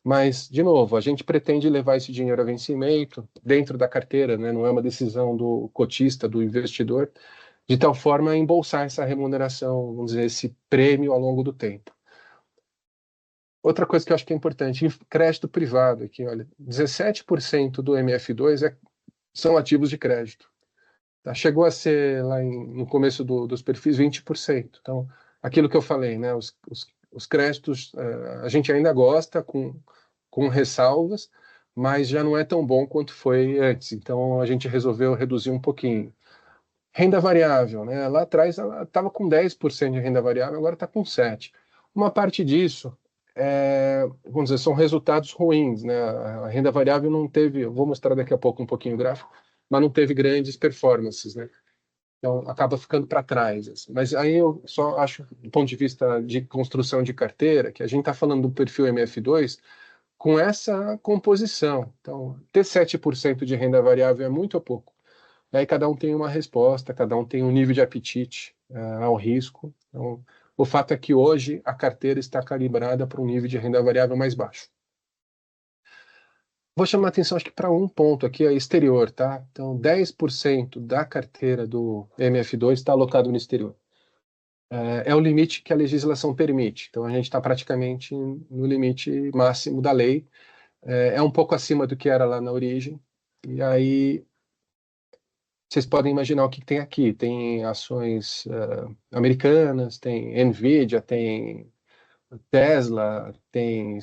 Mas, de novo, a gente pretende levar esse dinheiro a vencimento dentro da carteira, né? Não é uma decisão do cotista, do investidor, de tal forma a embolsar essa remuneração, vamos dizer, esse prêmio ao longo do tempo. Outra coisa que eu acho que é importante, crédito privado aqui, olha, 17% do MF2 são ativos de crédito. Tá? Chegou a ser lá no começo dos perfis 20%. Então, aquilo que eu falei, né? Os créditos a gente ainda gosta com ressalvas, mas já não é tão bom quanto foi antes. Então, a gente resolveu reduzir um pouquinho. Renda variável, né? Lá atrás ela estava com 10% de renda variável, agora está com 7%. Uma parte disso, vamos dizer, são resultados ruins, né? A renda variável não teve, eu vou mostrar daqui a pouco um pouquinho o gráfico, mas não teve grandes performances, né? Então acaba ficando para trás. Assim. Mas aí eu só acho, do ponto de vista de construção de carteira, que a gente está falando do perfil MF2 com essa composição. Então, ter 7% de renda variável é muito ou pouco? E aí cada um tem uma resposta, cada um tem um nível de apetite ao risco. Então, o fato é que hoje a carteira está calibrada para um nível de renda variável mais baixo. Vou chamar a atenção, acho que para um ponto aqui, é exterior, tá? Então, 10% da carteira do MF2 está alocado no exterior. É o limite que a legislação permite. Então, a gente está praticamente no limite máximo da lei. É um pouco acima do que era lá na origem. E aí, vocês podem imaginar o que tem aqui. Tem ações americanas, tem Nvidia, tem Tesla, tem,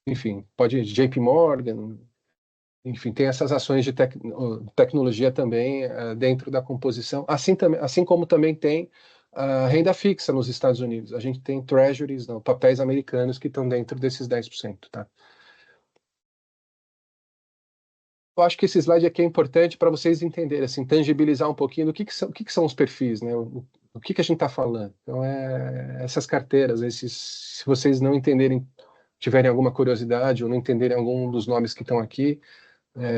enfim, pode JP Morgan, enfim, tem essas ações de tecnologia também dentro da composição, assim como também tem a renda fixa nos Estados Unidos. A gente tem treasuries, não, papéis americanos que estão dentro desses 10%, tá? Eu acho que esse slide aqui é importante para vocês entenderem, assim, tangibilizar um pouquinho do que são os perfis, né? O que a gente está falando. Então, essas carteiras, se vocês não entenderem, tiverem alguma curiosidade ou não entenderem algum dos nomes que estão aqui,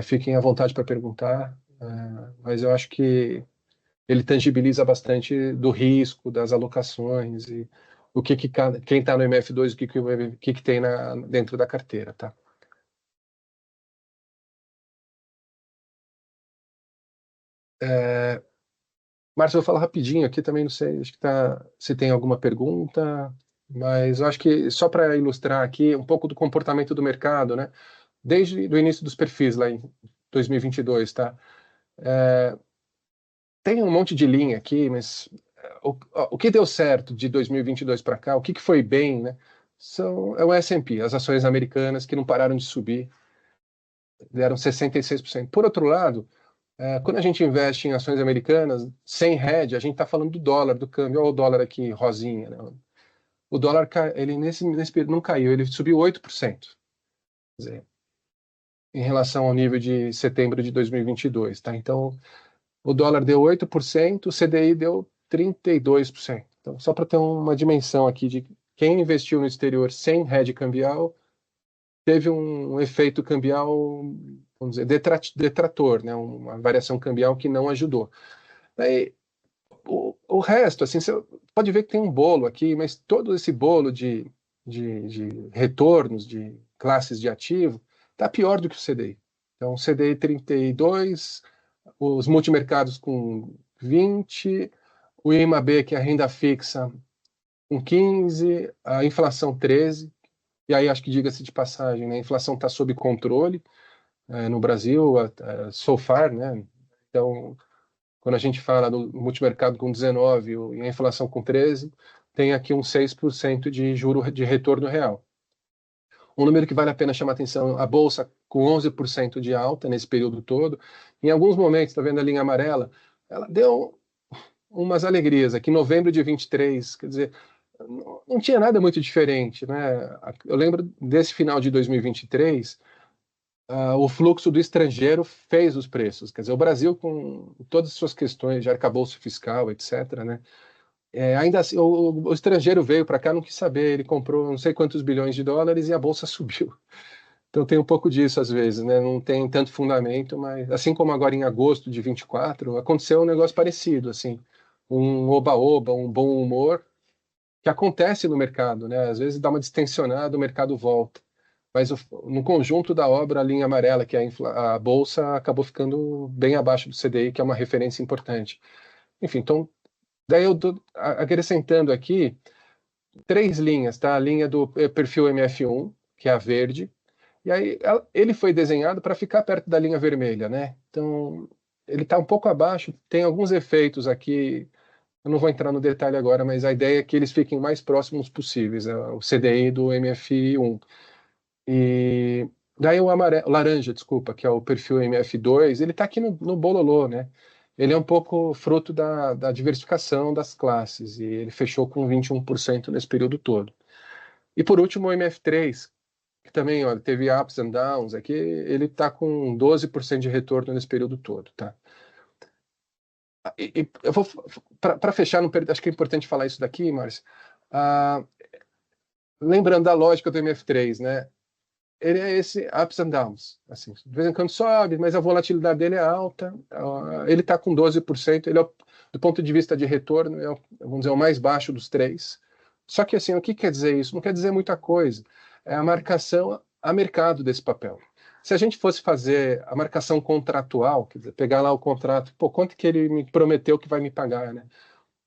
fiquem à vontade para perguntar, mas eu acho que ele tangibiliza bastante do risco, das alocações e quem está no MF2, o que tem dentro da carteira, tá? Márcio, eu vou falar rapidinho aqui também, não sei, acho que se tem alguma pergunta, mas eu acho que só para ilustrar aqui um pouco do comportamento do mercado, né? Desde o início dos perfis lá em 2022, tá? Tem um monte de linha aqui, mas o que deu certo de 2022 para cá, o que foi bem, né? É o S&P, as ações americanas que não pararam de subir, deram 66%. Por outro lado, quando a gente investe em ações americanas, sem hedge, a gente está falando do dólar, do câmbio. Olha o dólar aqui, rosinha. Né? O dólar, ele nesse período não caiu, ele subiu 8%. Quer dizer, em relação ao nível de setembro de 2022. Tá? Então, o dólar deu 8%, o CDI deu 32%. Então, só para ter uma dimensão aqui de quem investiu no exterior sem hedge cambial, teve um efeito cambial, vamos dizer, detrator, né? Uma variação cambial que não ajudou. Aí, o resto, assim, você pode ver que tem um bolo aqui, mas todo esse bolo de retornos, de classes de ativo, está pior do que o CDI. Então, o CDI 32, os multimercados com 20, o IMAB, que é a renda fixa, com 15, a inflação 13, e aí acho que diga-se de passagem, né, a inflação está sob controle no Brasil, so far, né? Então, quando a gente fala do multimercado com 19 e a inflação com 13, tem aqui uns 6% de juro de retorno real. Um número que vale a pena chamar atenção, a Bolsa com 11% de alta nesse período todo, Em alguns momentos, está vendo a linha amarela, ela deu umas alegrias. Aqui em novembro de 23, quer dizer, não tinha nada muito diferente, né? Eu lembro desse final de 2023, o fluxo do estrangeiro fez os preços. Quer dizer, o Brasil, com todas as suas questões de arcabouço fiscal, etc., né? Ainda assim, o estrangeiro veio para cá, não quis saber, ele comprou não sei quantos bilhões de dólares e a bolsa subiu. Então tem um pouco disso às vezes, né? Não tem tanto fundamento, mas assim como agora em agosto de 24, aconteceu um negócio parecido, assim, um oba-oba, um bom humor que acontece no mercado, né? Às vezes dá uma distensionada, o mercado volta. Mas no conjunto da obra, a linha amarela, que é a bolsa, acabou ficando bem abaixo do CDI, que é uma referência importante. Enfim, então, daí eu tô acrescentando aqui três linhas, tá? A linha do perfil MF1, que é a verde, e aí ele foi desenhado para ficar perto da linha vermelha, né? Então, ele está um pouco abaixo, tem alguns efeitos aqui. Eu não vou entrar no detalhe agora, mas a ideia é que eles fiquem mais próximos possíveis, o CDI do MF1. E daí o laranja, desculpa, que é o perfil MF2, ele está aqui no bololô, né? Ele é um pouco fruto da diversificação das classes, e ele fechou com 21% nesse período todo. E por último, o MF3, que também ó, teve ups and downs, aqui ele está com 12% de retorno nesse período todo, tá? E eu vou para fechar, não acho que é importante falar isso daqui, Márcio. Ah, lembrando da lógica do MF3, né? Ele é esse ups and downs, assim, de vez em quando sobe, mas a volatilidade dele é alta. Ele está com 12%, ele é, do ponto de vista de retorno, vamos dizer, o mais baixo dos três. Só que assim, o que quer dizer isso? Não quer dizer muita coisa. É a marcação a mercado desse papel. Se a gente fosse fazer a marcação contratual, quer dizer, pegar lá o contrato, pô, quanto que ele me prometeu que vai me pagar, né?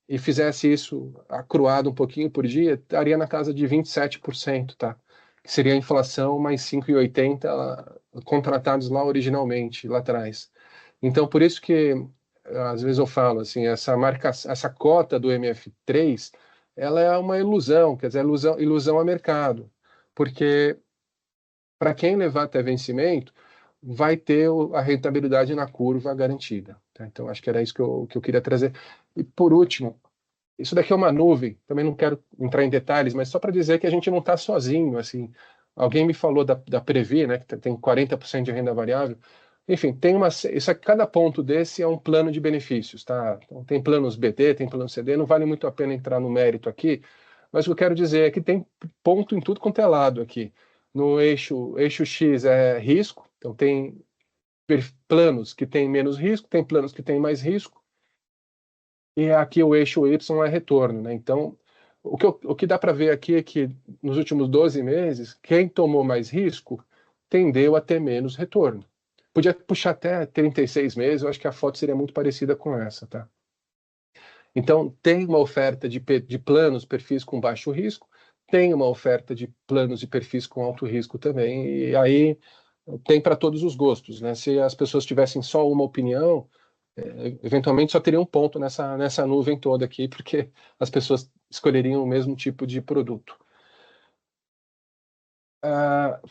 E fizesse isso acruado um pouquinho por dia, estaria na casa de 27%, tá? Que seria a inflação mais 5,80 contratados lá originalmente, lá atrás. Então, por isso que às vezes eu falo assim, essa marca, essa cota do MF3, ela é uma ilusão, quer dizer, ilusão a mercado, porque para quem levar até vencimento, vai ter a rentabilidade na curva garantida. Tá? Então, acho que era isso que eu queria trazer. E por último, isso daqui é uma nuvem, também não quero entrar em detalhes, mas só para dizer que a gente não está sozinho. Assim, alguém me falou da Previ, né, que tem 40% de renda variável. Enfim, isso aqui, cada ponto desse é um plano de benefícios, tá? Então, tem planos BD, tem plano CD, não vale muito a pena entrar no mérito aqui, mas o que eu quero dizer é que tem ponto em tudo quanto é lado aqui. No eixo X é risco, então tem planos que têm menos risco, tem planos que têm mais risco, e aqui o eixo Y é retorno, né? Então, o que dá para ver aqui é que nos últimos 12 meses, quem tomou mais risco tendeu a ter menos retorno. Podia puxar até 36 meses, eu acho que a foto seria muito parecida com essa, tá? Então, tem uma oferta de planos, perfis com baixo risco, tem uma oferta de planos e perfis com alto risco também, e aí tem para todos os gostos, né? Se as pessoas tivessem só uma opinião, eventualmente só teria um ponto nessa nuvem toda aqui, porque as pessoas escolheriam o mesmo tipo de produto.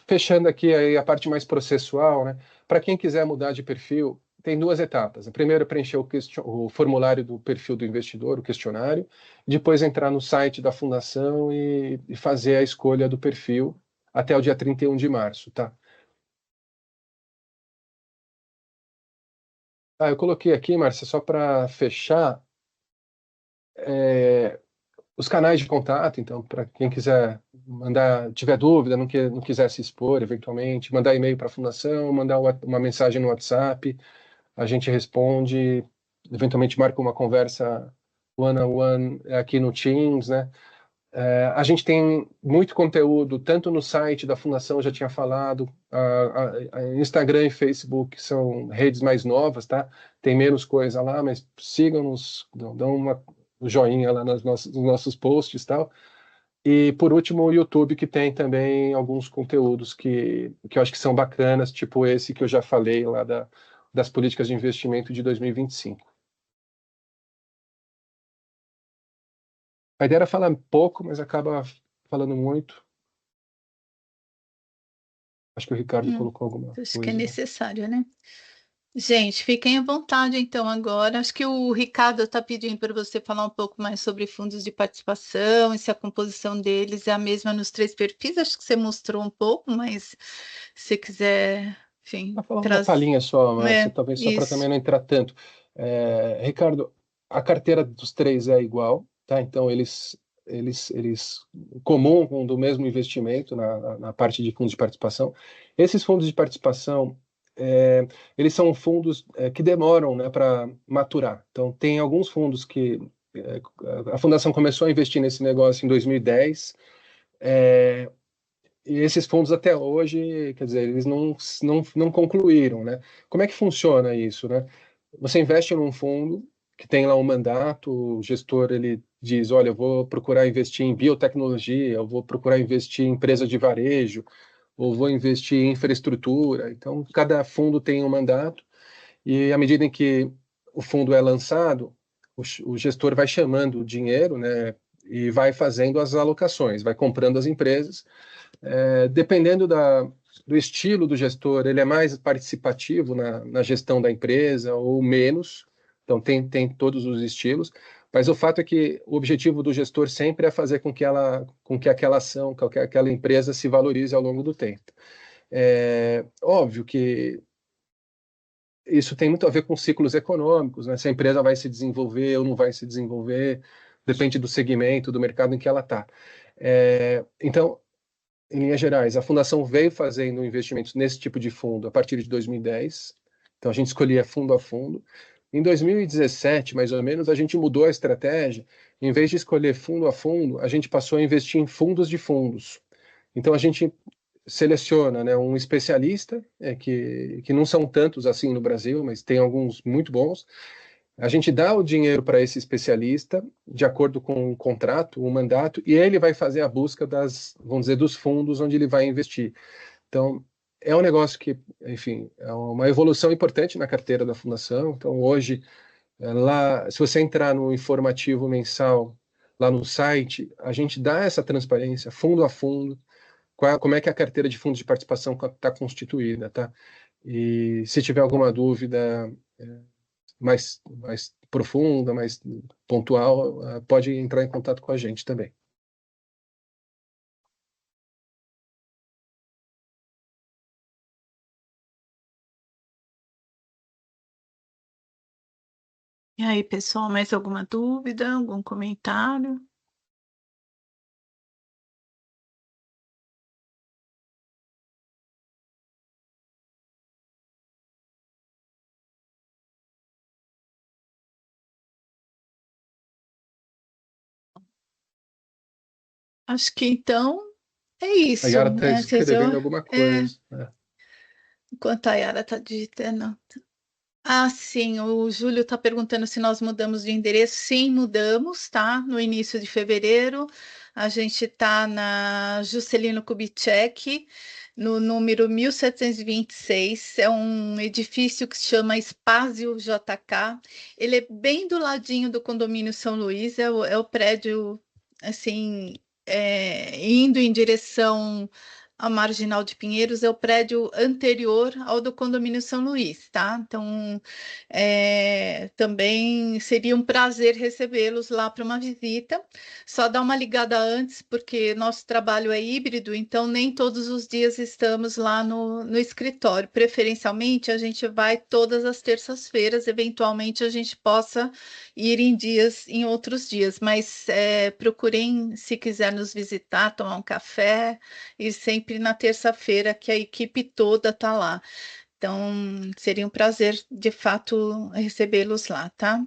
Fechando aqui aí a parte mais processual, né? Para quem quiser mudar de perfil, tem duas etapas. A primeira é preencher o formulário do perfil do investidor, o questionário, depois entrar no site da fundação e fazer a escolha do perfil até o dia 31 de março, tá? Eu coloquei aqui, Márcia, só para fechar, os canais de contato, então, para quem quiser mandar, tiver dúvida, não quiser se expor, eventualmente, mandar e-mail para a fundação, mandar uma mensagem no WhatsApp, a gente responde, eventualmente marca uma conversa one-on-one aqui no Teams, né? A gente tem muito conteúdo, tanto no site da Fundação, já tinha falado, a Instagram e Facebook são redes mais novas, tá? Tem menos coisa lá, mas sigam-nos, dão uma joinha lá nos nossos posts e tal. E, por último, o YouTube, que tem também alguns conteúdos que eu acho que são bacanas, tipo esse que eu já falei lá das políticas de investimento de 2025. A ideia era falar pouco, mas acaba falando muito. Acho que o Ricardo colocou alguma Acho que é coisa. necessário, né? Gente, fiquem à vontade então agora. Acho que o Ricardo está pedindo para você falar um pouco mais sobre fundos de participação e se a composição deles é a mesma nos três perfis. Acho que você mostrou um pouco, mas se quiser, enfim, Vou falar uma traz. palhinha só, Márcia, É, talvez só para também isso. não entrar tanto. Ricardo, a carteira dos três é igual, tá? Então eles comungam do mesmo investimento na parte de fundos de participação. Esses fundos de participação, eles são fundos que demoram, né, para maturar. Então tem alguns fundos que a fundação começou a investir nesse negócio em 2010. E esses fundos até hoje, quer dizer, eles não concluíram, né? Como é que funciona isso, né? Você investe num fundo que tem lá um mandato, o gestor ele diz, olha, eu vou procurar investir em biotecnologia, eu vou procurar investir em empresa de varejo, ou vou investir em infraestrutura. Então, cada fundo tem um mandato e à medida em que o fundo é lançado, o gestor vai chamando o dinheiro, né? E vai fazendo as alocações, vai comprando as empresas dependendo do estilo do gestor, ele é mais participativo na gestão da empresa ou menos. Então, tem todos os estilos. Mas o fato é que o objetivo do gestor sempre é fazer com que aquela ação, com que aquela empresa se valorize ao longo do tempo. É óbvio que isso tem muito a ver com ciclos econômicos, né? Se a empresa vai se desenvolver ou não vai se desenvolver, depende do segmento, do mercado em que ela está. Então, em linhas gerais, a fundação veio fazendo investimentos nesse tipo de fundo a partir de 2010. Então, a gente escolhia fundo a fundo. Em 2017, mais ou menos, a gente mudou a estratégia. Em vez de escolher fundo a fundo, a gente passou a investir em fundos de fundos. Então, a gente seleciona, né, um especialista, que não são tantos assim no Brasil, mas tem alguns muito bons. A gente dá o dinheiro para esse especialista, de acordo com o contrato, o mandato, e ele vai fazer a busca vamos dizer, dos fundos onde ele vai investir. Então, é um negócio que, enfim, é uma evolução importante na carteira da fundação. Então, hoje, lá, se você entrar no informativo mensal, lá no site, a gente dá essa transparência, fundo a fundo, como é que a carteira de fundos de participação está constituída, tá? E se tiver alguma dúvida mais profunda, mais pontual, pode entrar em contato com a gente também. E aí, pessoal, mais alguma dúvida, algum comentário? Acho que então é A isso, Yara está né? Quer dizer, escrevendo alguma é, coisa, né? enquanto a Yara está digitando. Ah, sim, o Júlio está perguntando se nós mudamos de endereço. Sim, mudamos, tá? No início de fevereiro. A gente está na Juscelino Kubitschek, no número 1726. É um edifício que se chama Espásio JK. Ele é bem do ladinho do condomínio São Luís, é o prédio, assim, indo em direção a Marginal de Pinheiros é o prédio anterior ao do condomínio São Luís, tá? Então, também seria um prazer recebê-los lá para uma visita. Só dá uma ligada antes, porque nosso trabalho é híbrido, então nem todos os dias estamos lá no escritório. Preferencialmente, a gente vai todas as terças-feiras, eventualmente a gente possa ir em outros dias, mas procurem, se quiser nos visitar, tomar um café e sempre na terça-feira que a equipe toda tá lá. Então, seria um prazer, de fato, recebê-los lá, tá?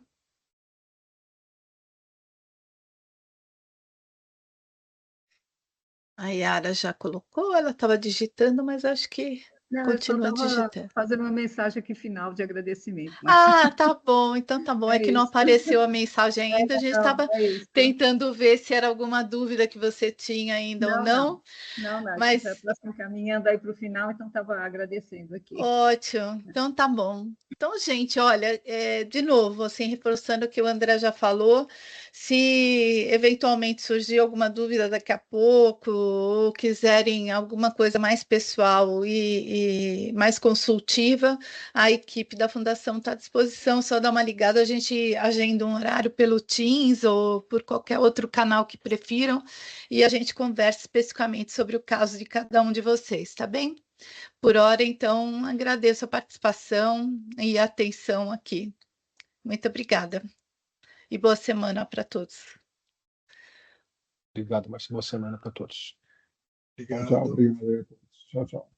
A Yara já colocou, ela estava digitando, mas acho que Não, eu só continua estava digitando. fazendo uma mensagem aqui final de agradecimento, mas Ah, tá bom, então tá bom. É é que não isso. apareceu a mensagem ainda, a gente Não, estava é isso. tentando ver se era alguma dúvida que você tinha ainda ou Não, não. não, Não, não, a gente já mas está caminhando aí para o final, então estava agradecendo aqui. ótimo, então tá bom. Então, gente, olha, de novo, assim, reforçando o que o André já falou, se eventualmente surgir alguma dúvida daqui a pouco, ou quiserem alguma coisa mais pessoal e mais consultiva, a equipe da Fundação está à disposição, só dá uma ligada, a gente agenda um horário pelo Teams ou por qualquer outro canal que prefiram, e a gente conversa especificamente sobre o caso de cada um de vocês, tá bem? Por hora, então, agradeço a participação e a atenção aqui. Muito obrigada. E boa semana para todos. Obrigado, Márcia. Boa semana para todos. Obrigado. Tchau, obrigado a todos. Tchau, tchau.